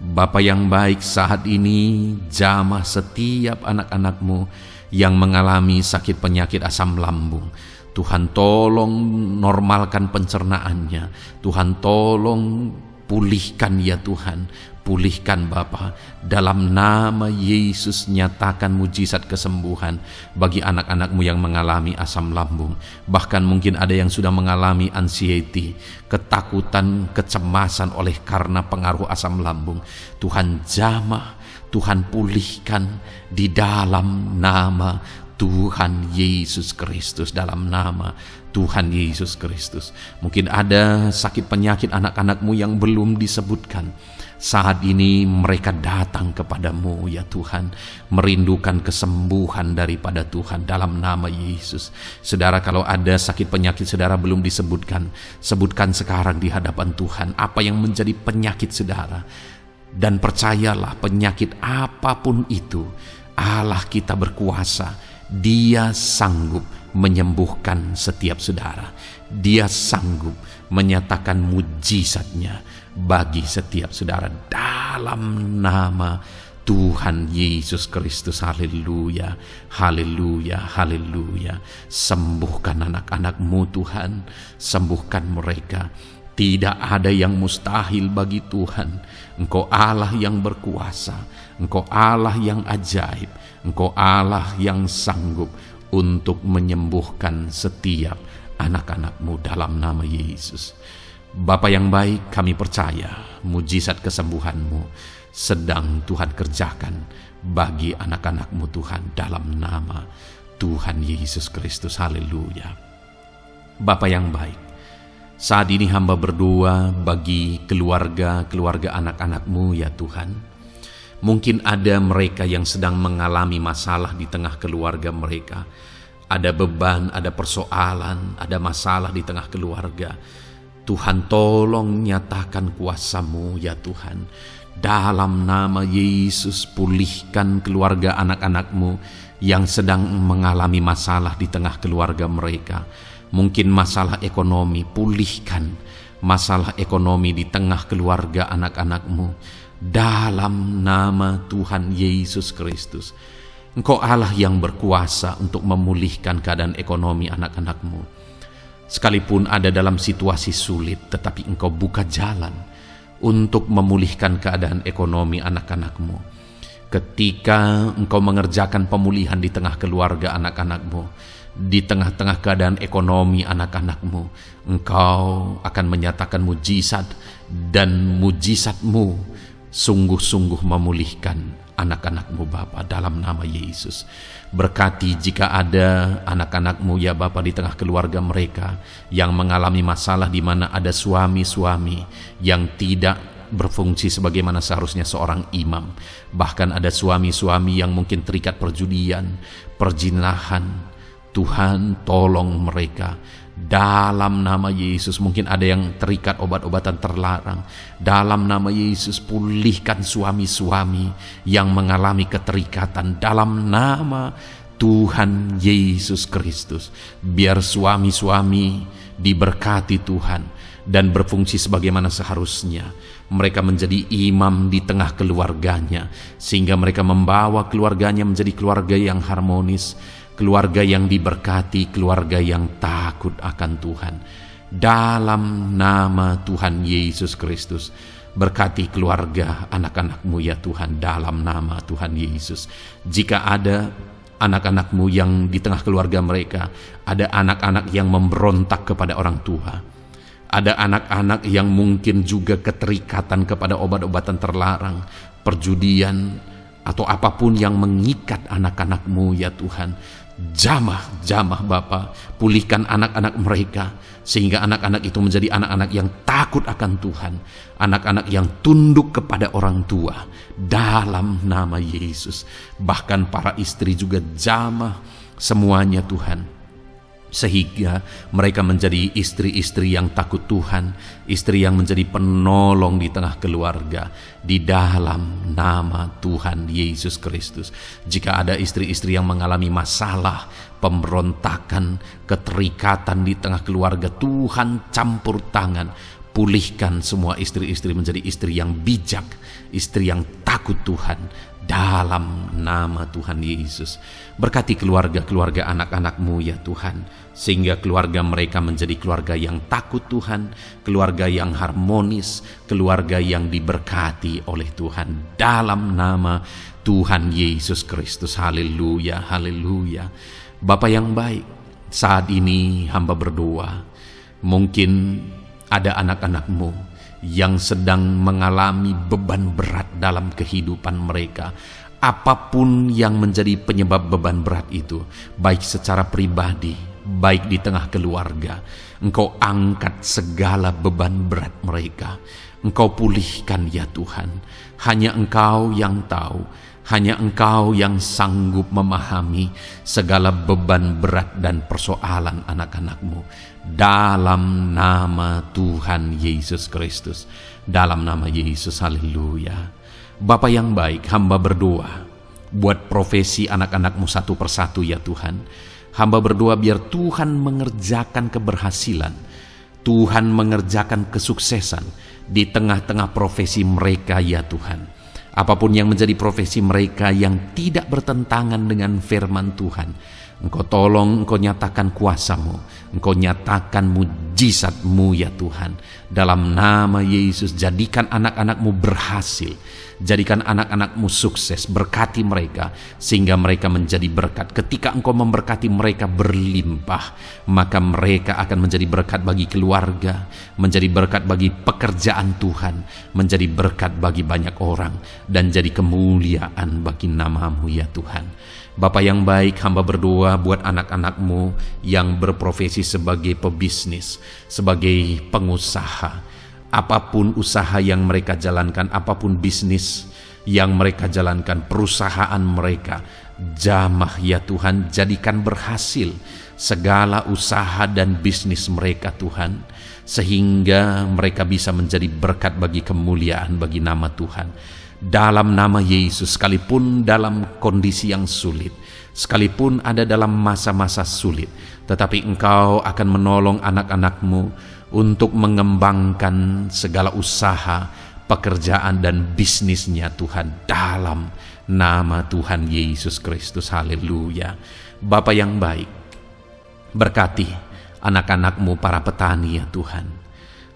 Bapa yang baik, saat ini jamah setiap anak-anak-Mu yang mengalami sakit penyakit asam lambung. Tuhan tolong normalkan pencernaannya. Tuhan tolong pulihkan ya Tuhan. Pulihkan Bapa. Dalam nama Yesus nyatakan mujizat kesembuhan bagi anak-anak-Mu yang mengalami asam lambung. Bahkan mungkin ada yang sudah mengalami anxiety, ketakutan, kecemasan oleh karena pengaruh asam lambung. Tuhan jamah, Tuhan pulihkan di dalam nama Tuhan Yesus Kristus, dalam nama Tuhan Yesus Kristus. Mungkin ada sakit penyakit anak-anak-Mu yang belum disebutkan. Saat ini mereka datang kepada-Mu ya Tuhan, merindukan kesembuhan daripada Tuhan dalam nama Yesus. Saudara, kalau ada sakit penyakit saudara belum disebutkan, sebutkan sekarang di hadapan Tuhan apa yang menjadi penyakit saudara. Dan percayalah, penyakit apapun itu, Allah kita berkuasa. Dia sanggup menyembuhkan setiap saudara. Dia sanggup menyatakan mujizatnya bagi setiap saudara dalam nama Tuhan Yesus Kristus. Haleluya, haleluya, haleluya. Sembuhkan anak-anak-Mu Tuhan, sembuhkan mereka. Tidak ada yang mustahil bagi Tuhan. Engkau Allah yang berkuasa, Engkau Allah yang ajaib, Engkau Allah yang sanggup untuk menyembuhkan setiap anak-anak-Mu dalam nama Yesus. Bapa yang baik, kami percaya mujizat kesembuhan-Mu sedang Tuhan kerjakan bagi anak-anak-Mu Tuhan dalam nama Tuhan Yesus Kristus. Haleluya. Bapa yang baik, saat ini hamba berdoa bagi keluarga anak-anak-Mu ya Tuhan. Mungkin ada mereka yang sedang mengalami masalah di tengah keluarga mereka. Ada beban, ada persoalan, ada masalah di tengah keluarga. Tuhan tolong nyatakan kuasa-Mu ya Tuhan. Dalam nama Yesus, pulihkan keluarga anak-anak-Mu yang sedang mengalami masalah di tengah keluarga mereka. Mungkin masalah ekonomi, pulihkan masalah ekonomi di tengah keluarga anak-anak-Mu. Dalam nama Tuhan Yesus Kristus. Engkau Allah yang berkuasa untuk memulihkan keadaan ekonomi anak-anak-Mu. Sekalipun ada dalam situasi sulit, tetapi Engkau buka jalan untuk memulihkan keadaan ekonomi anak-anak-Mu. Ketika Engkau mengerjakan pemulihan di tengah keluarga anak-anak-Mu, di tengah-tengah keadaan ekonomi anak-anak-Mu, Engkau akan menyatakan mujizat, dan mujizat-Mu sungguh-sungguh memulihkan anak-anak-Mu Bapa dalam nama Yesus. Berkati jika ada anak-anak-Mu ya Bapa di tengah keluarga mereka yang mengalami masalah di mana ada suami-suami yang tidak berfungsi sebagaimana seharusnya seorang imam. Bahkan ada suami-suami yang mungkin terikat perjudian, perjinahan. Tuhan tolong mereka dalam nama Yesus. Mungkin ada yang terikat obat-obatan terlarang. Dalam nama Yesus, pulihkan suami-suami yang mengalami keterikatan. Dalam nama Tuhan Yesus Kristus. Biar suami-suami diberkati Tuhan dan berfungsi sebagaimana seharusnya. Mereka menjadi imam di tengah keluarganya, sehingga mereka membawa keluarganya menjadi keluarga yang harmonis, keluarga yang diberkati, keluarga yang takut akan Tuhan. Dalam nama Tuhan Yesus Kristus, berkati keluarga anak-anak-Mu ya Tuhan, dalam nama Tuhan Yesus. Jika ada anak-anak-Mu yang di tengah keluarga mereka, ada anak-anak yang memberontak kepada orang tua, ada anak-anak yang mungkin juga keterikatan kepada obat-obatan terlarang, perjudian, atau apapun yang mengikat anak-anak-Mu ya Tuhan, jamah Bapa, pulihkan anak-anak mereka, sehingga anak-anak itu menjadi anak-anak yang takut akan Tuhan, anak-anak yang tunduk kepada orang tua, dalam nama Yesus. Bahkan para istri juga jamah semuanya Tuhan, sehingga mereka menjadi istri-istri yang takut Tuhan, istri yang menjadi penolong di tengah keluarga, di dalam nama Tuhan Yesus Kristus. Jika ada istri-istri yang mengalami masalah, pemberontakan, keterikatan di tengah keluarga, Tuhan campur tangan, pulihkan semua istri-istri menjadi istri yang bijak, istri yang takut Tuhan, dalam nama Tuhan Yesus. Berkati keluarga-keluarga anak-anak-Mu ya Tuhan, sehingga keluarga mereka menjadi keluarga yang takut Tuhan, keluarga yang harmonis, keluarga yang diberkati oleh Tuhan, dalam nama Tuhan Yesus Kristus. Haleluya, haleluya. Bapa yang baik, saat ini hamba berdoa, mungkin ada anak-anak-Mu yang sedang mengalami beban berat dalam kehidupan mereka. Apapun yang menjadi penyebab beban berat itu, baik secara pribadi, baik di tengah keluarga, Engkau angkat segala beban berat mereka. Engkau pulihkan ya Tuhan. Hanya Engkau yang tahu, hanya Engkau yang sanggup memahami segala beban berat dan persoalan anak-anak-Mu. Dalam nama Tuhan Yesus Kristus, dalam nama Yesus, haleluya. Bapa yang baik, hamba berdoa buat profesi anak-anak-Mu satu persatu ya Tuhan. Hamba berdoa biar Tuhan mengerjakan keberhasilan, Tuhan mengerjakan kesuksesan di tengah-tengah profesi mereka ya Tuhan. Apapun yang menjadi profesi mereka yang tidak bertentangan dengan firman Tuhan, Engkau tolong, Engkau nyatakan kuasa-Mu, Engkau nyatakan mujizat-Mu ya Tuhan. Dalam nama Yesus, jadikan anak-anak-Mu berhasil, jadikan anak-anak-Mu sukses, berkati mereka sehingga mereka menjadi berkat. Ketika Engkau memberkati mereka berlimpah, maka mereka akan menjadi berkat bagi keluarga, menjadi berkat bagi pekerjaan Tuhan, menjadi berkat bagi banyak orang, dan jadi kemuliaan bagi nama-Mu ya Tuhan. Bapa yang baik, hamba berdoa buat anak-anak-Mu yang berprofesi sebagai pebisnis, sebagai pengusaha. Apapun usaha yang mereka jalankan, apapun bisnis yang mereka jalankan, perusahaan mereka, jamah ya Tuhan, jadikan berhasil segala usaha dan bisnis mereka Tuhan, sehingga mereka bisa menjadi berkat bagi kemuliaan bagi nama Tuhan. Dalam nama Yesus, sekalipun dalam kondisi yang sulit, sekalipun ada dalam masa-masa sulit, tetapi Engkau akan menolong anak-anak-Mu untuk mengembangkan segala usaha, pekerjaan dan bisnisnya Tuhan, dalam nama Tuhan Yesus Kristus. Haleluya. Bapa yang baik, berkati anak-anak-Mu para petani ya Tuhan.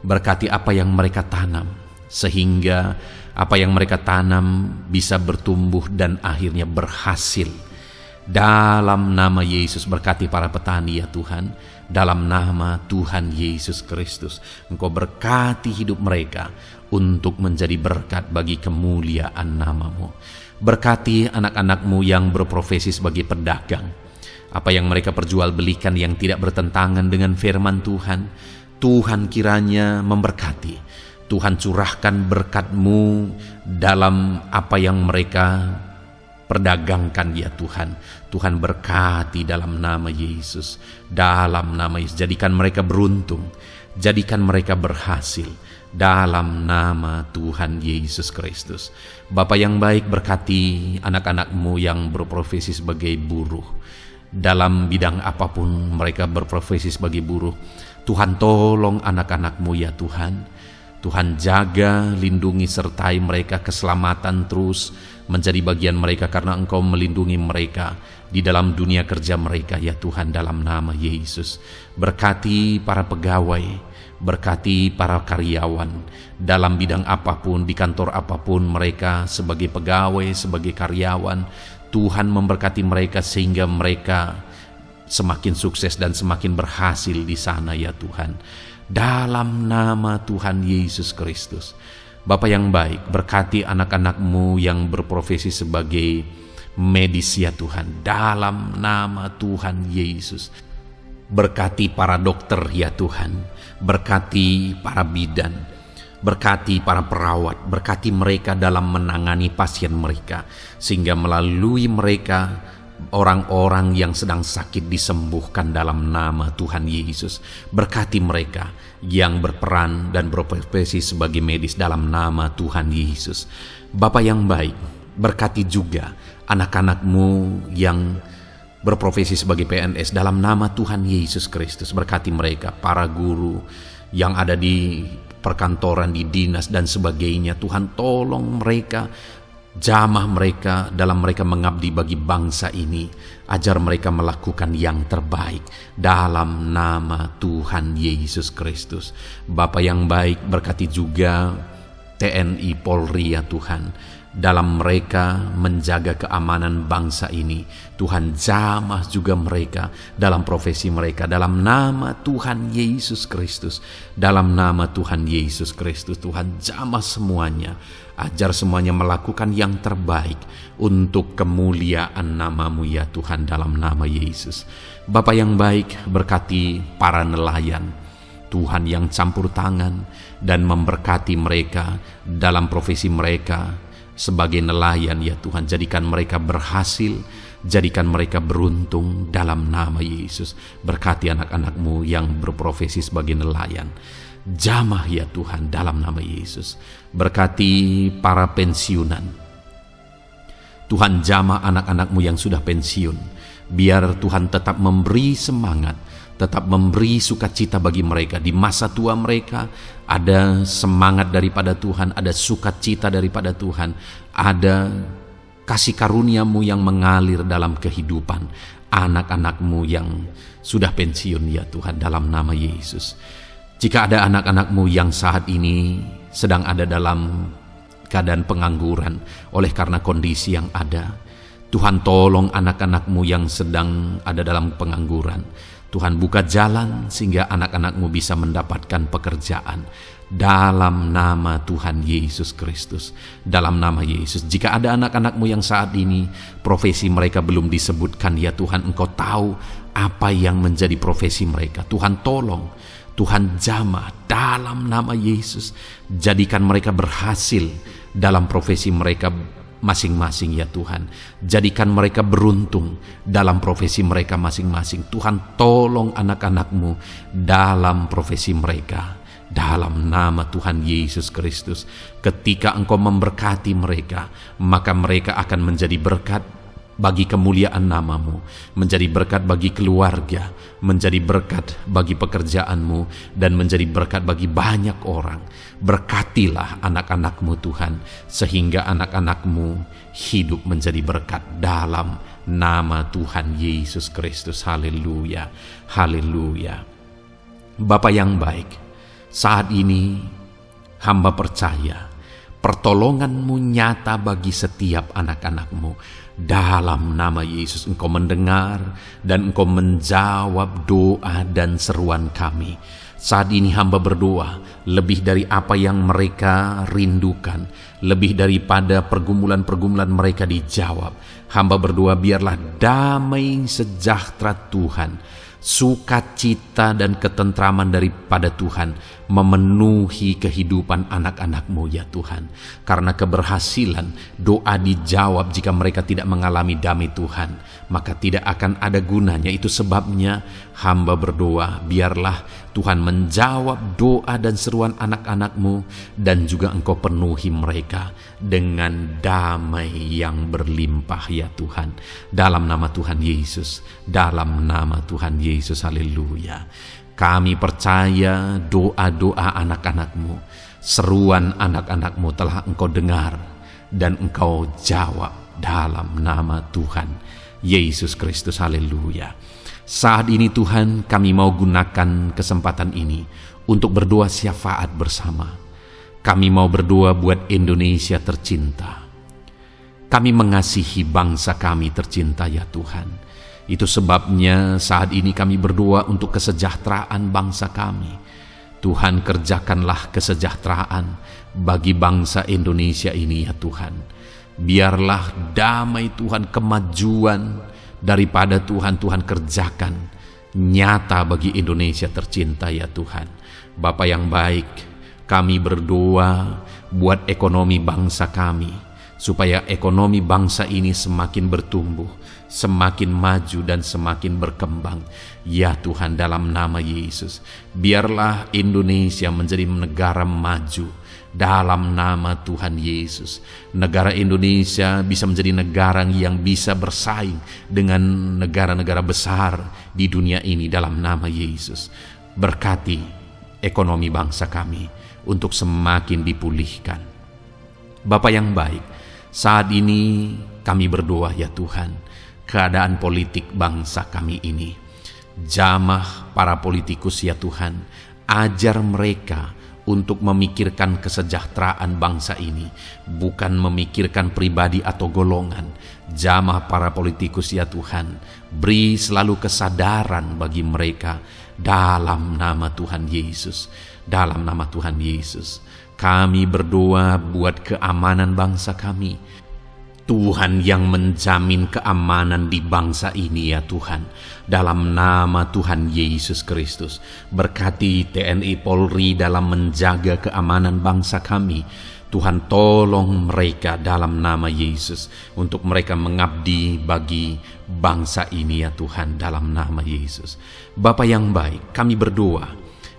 Berkati apa yang mereka tanam, sehingga apa yang mereka tanam bisa bertumbuh dan akhirnya berhasil. Dalam nama Yesus, berkati para petani ya Tuhan. Dalam nama Tuhan Yesus Kristus, Engkau berkati hidup mereka untuk menjadi berkat bagi kemuliaan nama-Mu. Berkati anak-anak-Mu yang berprofesi sebagai pedagang. Apa yang mereka perjualbelikan yang tidak bertentangan dengan firman Tuhan, Tuhan kiranya memberkati. Tuhan curahkan berkat-Mu dalam apa yang mereka perdagangkan ya Tuhan. Tuhan berkati dalam nama Yesus. Dalam nama Yesus, jadikan mereka beruntung. Jadikan mereka berhasil dalam nama Tuhan Yesus Kristus. Bapa yang baik, berkati anak-anak-Mu yang berprofesi sebagai buruh. Dalam bidang apapun mereka berprofesi sebagai buruh, Tuhan tolong anak-anak-Mu ya Tuhan. Tuhan jaga, lindungi, sertai mereka, keselamatan terus menjadi bagian mereka karena Engkau melindungi mereka di dalam dunia kerja mereka ya Tuhan, dalam nama Yesus. Berkati para pegawai, berkati para karyawan dalam bidang apapun, di kantor apapun mereka sebagai pegawai, sebagai karyawan. Tuhan memberkati mereka sehingga mereka semakin sukses dan semakin berhasil di sana ya Tuhan, dalam nama Tuhan Yesus Kristus. Bapa yang baik, berkati anak-anak-Mu yang berprofesi sebagai medis ya Tuhan, dalam nama Tuhan Yesus. Berkati para dokter ya Tuhan, berkati para bidan, berkati para perawat, berkati mereka dalam menangani pasien mereka, sehingga melalui mereka orang-orang yang sedang sakit disembuhkan dalam nama Tuhan Yesus. Berkati mereka yang berperan dan berprofesi sebagai medis dalam nama Tuhan Yesus. Bapa yang baik, berkati juga anak-anak-Mu yang berprofesi sebagai PNS dalam nama Tuhan Yesus Kristus. Berkati mereka, para guru yang ada di perkantoran, di dinas dan sebagainya. Tuhan tolong mereka, jamah mereka dalam mereka mengabdi bagi bangsa ini. Ajar mereka melakukan yang terbaik dalam nama Tuhan Yesus Kristus. Bapa yang baik, berkati juga TNI Polri ya Tuhan, dalam mereka menjaga keamanan bangsa ini. Tuhan jamah juga mereka dalam profesi mereka dalam nama Tuhan Yesus Kristus. Dalam nama Tuhan Yesus Kristus, Tuhan jamah semuanya. Ajar semuanya melakukan yang terbaik untuk kemuliaan nama-Mu ya Tuhan, dalam nama Yesus. Bapa yang baik, berkati para nelayan Tuhan yang campur tangan dan memberkati mereka dalam profesi mereka sebagai nelayan ya Tuhan. Jadikan mereka berhasil, jadikan mereka beruntung dalam nama Yesus. Berkati anak-anak-Mu yang berprofesi sebagai nelayan, jamah ya Tuhan dalam nama Yesus. Berkati para pensiunan, Tuhan jamah anak-anak-Mu yang sudah pensiun. Biar Tuhan tetap memberi semangat, tetap memberi sukacita bagi mereka di masa tua mereka. Ada semangat daripada Tuhan, ada sukacita daripada Tuhan, ada kasih karunia-Mu yang mengalir dalam kehidupan anak-anak-Mu yang sudah pensiun ya Tuhan, dalam nama Yesus. Jika ada anak-anak-Mu yang saat ini sedang ada dalam keadaan pengangguran oleh karena kondisi yang ada, Tuhan tolong anak-anak-Mu yang sedang ada dalam pengangguran. Tuhan buka jalan sehingga anak-anak-Mu bisa mendapatkan pekerjaan dalam nama Tuhan Yesus Kristus. Dalam nama Yesus. Jika ada anak-anak-Mu yang saat ini profesi mereka belum disebutkan ya Tuhan, Engkau tahu apa yang menjadi profesi mereka. Tuhan tolong, Tuhan jamah dalam nama Yesus. Jadikan mereka berhasil dalam profesi mereka masing-masing ya Tuhan. Jadikan mereka beruntung dalam profesi mereka masing-masing. Tuhan tolong anak-anak-Mu dalam profesi mereka dalam nama Tuhan Yesus Kristus. Ketika Engkau memberkati mereka, maka mereka akan menjadi berkat bagi kemuliaan nama-Mu, menjadi berkat bagi keluarga, menjadi berkat bagi pekerjaan-Mu, dan menjadi berkat bagi banyak orang. Berkatilah anak-anak-Mu Tuhan, sehingga anak-anak-Mu hidup menjadi berkat dalam nama Tuhan Yesus Kristus. Haleluya, haleluya. Bapa yang baik, saat ini hamba percaya pertolongan-Mu nyata bagi setiap anak-anak-Mu. Dalam nama Yesus, Engkau mendengar dan Engkau menjawab doa dan seruan kami. Saat ini hamba berdoa, lebih dari apa yang mereka rindukan, lebih daripada pergumulan-pergumulan mereka dijawab. Hamba berdoa biarlah damai sejahtera Tuhan sukacita dan ketentraman daripada Tuhan memenuhi kehidupan anak-anak-Mu ya Tuhan. Karena keberhasilan doa dijawab jika mereka tidak mengalami damai Tuhan, maka tidak akan ada gunanya. Itu sebabnya hamba berdoa, biarlah Tuhan menjawab doa dan seruan anak-anak-Mu, dan juga Engkau penuhi mereka dengan damai yang berlimpah ya Tuhan. Dalam nama Tuhan Yesus, dalam nama Tuhan Yesus, haleluya. Kami percaya doa-doa anak-anak-Mu, seruan anak-anak-Mu telah Engkau dengar dan Engkau jawab dalam nama Tuhan Yesus Kristus, haleluya. Saat ini Tuhan, kami mau gunakan kesempatan ini untuk berdoa syafaat bersama. Kami mau berdoa buat Indonesia tercinta. Kami mengasihi bangsa kami tercinta ya Tuhan. Itu sebabnya saat ini kami berdoa untuk kesejahteraan bangsa kami. Tuhan, kerjakanlah kesejahteraan bagi bangsa Indonesia ini ya Tuhan. Biarlah damai Tuhan, kemajuan daripada Tuhan kerjakan nyata bagi Indonesia tercinta ya Tuhan. Bapa yang baik, kami berdoa buat ekonomi bangsa kami, supaya ekonomi bangsa ini semakin bertumbuh, semakin maju dan semakin berkembang. Ya Tuhan, dalam nama Yesus, biarlah Indonesia menjadi negara maju dalam nama Tuhan Yesus. Negara Indonesia bisa menjadi negara yang bisa bersaing dengan negara-negara besar di dunia ini dalam nama Yesus. Berkati ekonomi bangsa kami untuk semakin dipulihkan. Bapa yang baik, saat ini kami berdoa ya Tuhan, keadaan politik bangsa kami ini. Jamah para politikus ya Tuhan, ajar mereka untuk memikirkan kesejahteraan bangsa ini, bukan memikirkan pribadi atau golongan. Jamah para politikus ya Tuhan, beri selalu kesadaran bagi mereka dalam nama Tuhan Yesus. Dalam nama Tuhan Yesus, kami berdoa buat keamanan bangsa kami. Tuhan yang menjamin keamanan di bangsa ini ya Tuhan. Dalam nama Tuhan Yesus Kristus, berkati TNI Polri dalam menjaga keamanan bangsa kami. Tuhan, tolong mereka dalam nama Yesus, untuk mereka mengabdi bagi bangsa ini ya Tuhan, dalam nama Yesus. Bapa yang baik, kami berdoa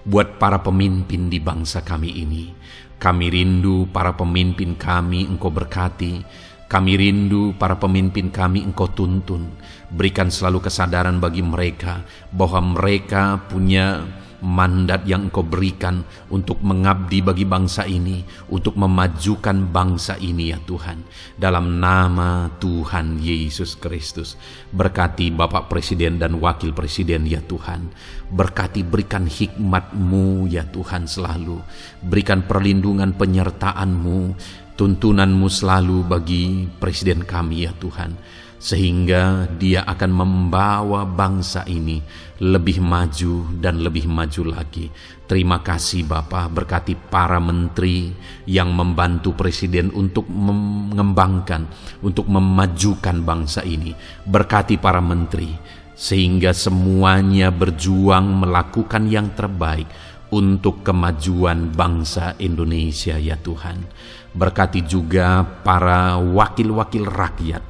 buat para pemimpin di bangsa kami ini. Kami rindu para pemimpin kami Engkau berkati. Kami rindu para pemimpin kami Engkau tuntun. Berikan selalu kesadaran bagi mereka bahwa mereka punya mandat yang Engkau berikan untuk mengabdi bagi bangsa ini, untuk memajukan bangsa ini ya Tuhan. Dalam nama Tuhan Yesus Kristus, berkati Bapak Presiden dan Wakil Presiden ya Tuhan. Berkati, berikan hikmat-Mu ya Tuhan selalu. Berikan perlindungan penyertaan-Mu, tuntunan-Mu selalu bagi Presiden kami ya Tuhan, sehingga dia akan membawa bangsa ini lebih maju dan lebih maju lagi. Terima kasih Bapa, berkati para menteri yang membantu Presiden untuk mengembangkan, untuk memajukan bangsa ini. Berkati para menteri, sehingga semuanya berjuang melakukan yang terbaik untuk kemajuan bangsa Indonesia ya Tuhan. Berkati juga para wakil-wakil rakyat,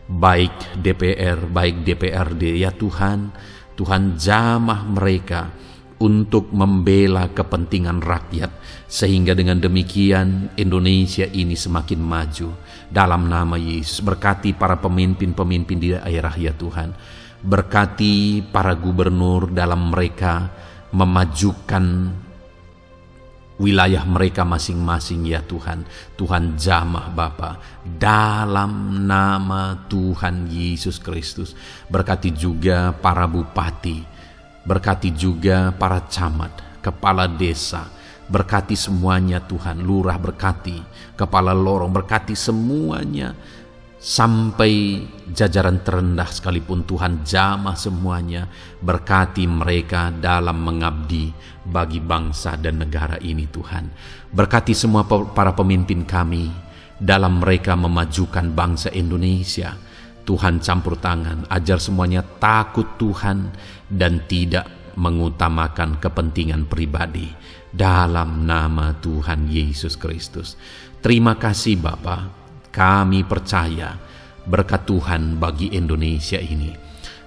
baik DPR, baik DPRD ya Tuhan. Tuhan, jamah mereka untuk membela kepentingan rakyat, sehingga dengan demikian Indonesia ini semakin maju. Dalam nama Yesus, berkati para pemimpin-pemimpin di daerah ya Tuhan. Berkati para gubernur dalam mereka memajukan wilayah mereka masing-masing ya Tuhan. Tuhan, jamah Bapa dalam nama Tuhan Yesus Kristus. Berkati juga para bupati, berkati juga para camat, kepala desa, berkati semuanya Tuhan. Lurah berkati, kepala lorong berkati semuanya, sampai jajaran terendah sekalipun Tuhan, jamah semuanya. Berkati mereka dalam mengabdi bagi bangsa dan negara ini Tuhan. Berkati semua para pemimpin kami dalam mereka memajukan bangsa Indonesia. Tuhan campur tangan, ajar semuanya takut Tuhan dan tidak mengutamakan kepentingan pribadi. Dalam nama Tuhan Yesus Kristus. Terima kasih Bapa, kami percaya berkat Tuhan bagi Indonesia ini.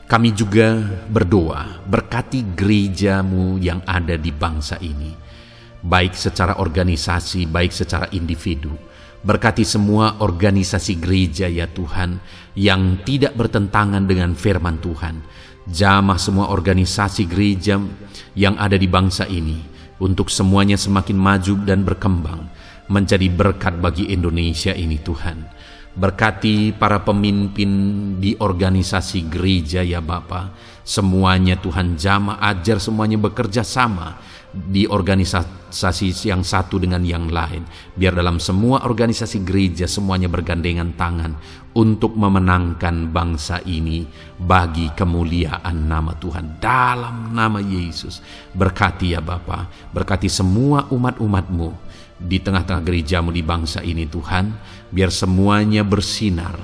Kami juga berdoa, berkati gereja-Mu yang ada di bangsa ini, baik secara organisasi, baik secara individu. Berkati semua organisasi gereja ya Tuhan, yang tidak bertentangan dengan firman Tuhan. Jamah semua organisasi gereja yang ada di bangsa ini, untuk semuanya semakin maju dan berkembang, menjadi berkat bagi Indonesia ini Tuhan. Berkati para pemimpin di organisasi gereja ya Bapa, semuanya Tuhan jamah, ajar semuanya bekerja sama di organisasi yang satu dengan yang lain. Biar dalam semua organisasi gereja semuanya bergandengan tangan untuk memenangkan bangsa ini bagi kemuliaan nama Tuhan. Dalam nama Yesus, berkati ya Bapa, berkati semua umat-umat-Mu di tengah-tengah gereja-Mu di bangsa ini Tuhan, biar semuanya bersinar,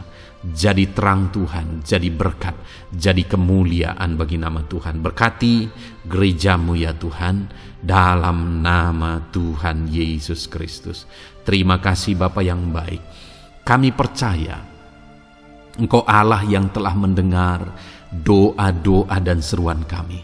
jadi terang Tuhan, jadi berkat, jadi kemuliaan bagi nama Tuhan. Berkati gereja-Mu ya Tuhan, dalam nama Tuhan Yesus Kristus. Terima kasih Bapa yang baik. Kami percaya Engkau Allah yang telah mendengar doa-doa dan seruan kami.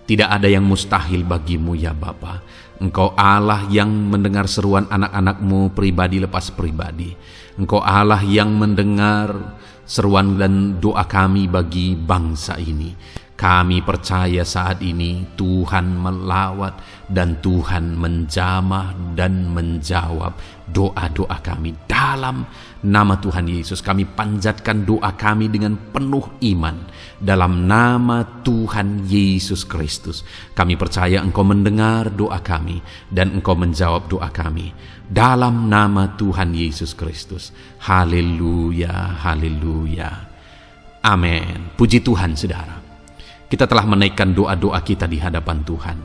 Tidak ada yang mustahil bagimu ya Bapa. Engkau Allah yang mendengar seruan anak-anak-Mu pribadi lepas pribadi. Engkau Allah yang mendengar seruan dan doa kami bagi bangsa ini. Kami percaya saat ini Tuhan melawat dan Tuhan menjamah dan menjawab doa-doa kami. Dalam nama Tuhan Yesus kami panjatkan doa kami dengan penuh iman. Dalam nama Tuhan Yesus Kristus kami percaya Engkau mendengar doa kami dan Engkau menjawab doa kami. Dalam nama Tuhan Yesus Kristus. Haleluya, haleluya. Amin. Puji Tuhan saudara. Kita telah menaikkan doa-doa kita di hadapan Tuhan.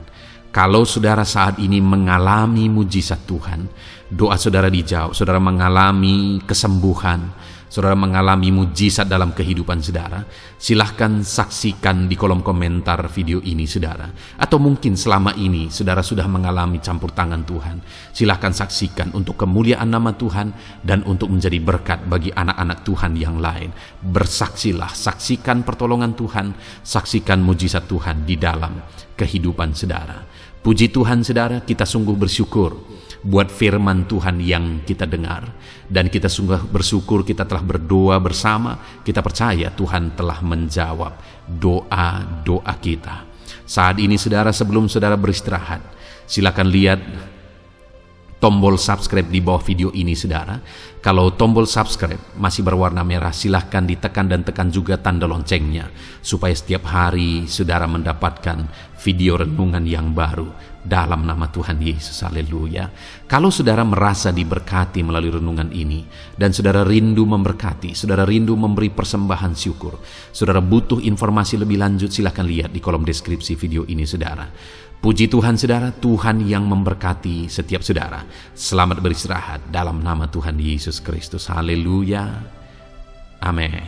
Kalau saudara saat ini mengalami mujizat Tuhan, doa saudara dijawab, saudara mengalami kesembuhan, saudara mengalami mujizat dalam kehidupan saudara, silahkan saksikan di kolom komentar video ini saudara. Atau mungkin selama ini saudara sudah mengalami campur tangan Tuhan, silahkan saksikan untuk kemuliaan nama Tuhan dan untuk menjadi berkat bagi anak-anak Tuhan yang lain. Bersaksilah, saksikan pertolongan Tuhan, saksikan mujizat Tuhan di dalam kehidupan saudara. Puji Tuhan saudara, kita sungguh bersyukur buat firman Tuhan yang kita dengar, dan kita sungguh bersyukur kita telah berdoa bersama. Kita percaya Tuhan telah menjawab doa-doa kita. Saat ini saudara, sebelum saudara beristirahat, silakan lihat tombol subscribe di bawah video ini saudara. Kalau tombol subscribe masih berwarna merah, silahkan ditekan dan tekan juga tanda loncengnya, supaya setiap hari saudara mendapatkan video renungan yang baru dalam nama Tuhan Yesus. Haleluya. Kalau saudara merasa diberkati melalui renungan ini dan saudara rindu memberkati, saudara rindu memberi persembahan syukur, saudara butuh informasi lebih lanjut, silahkan lihat di kolom deskripsi video ini saudara. Puji Tuhan saudara, Tuhan yang memberkati setiap saudara. Selamat beristirahat dalam nama Tuhan Yesus Kristus. Haleluya. Amin.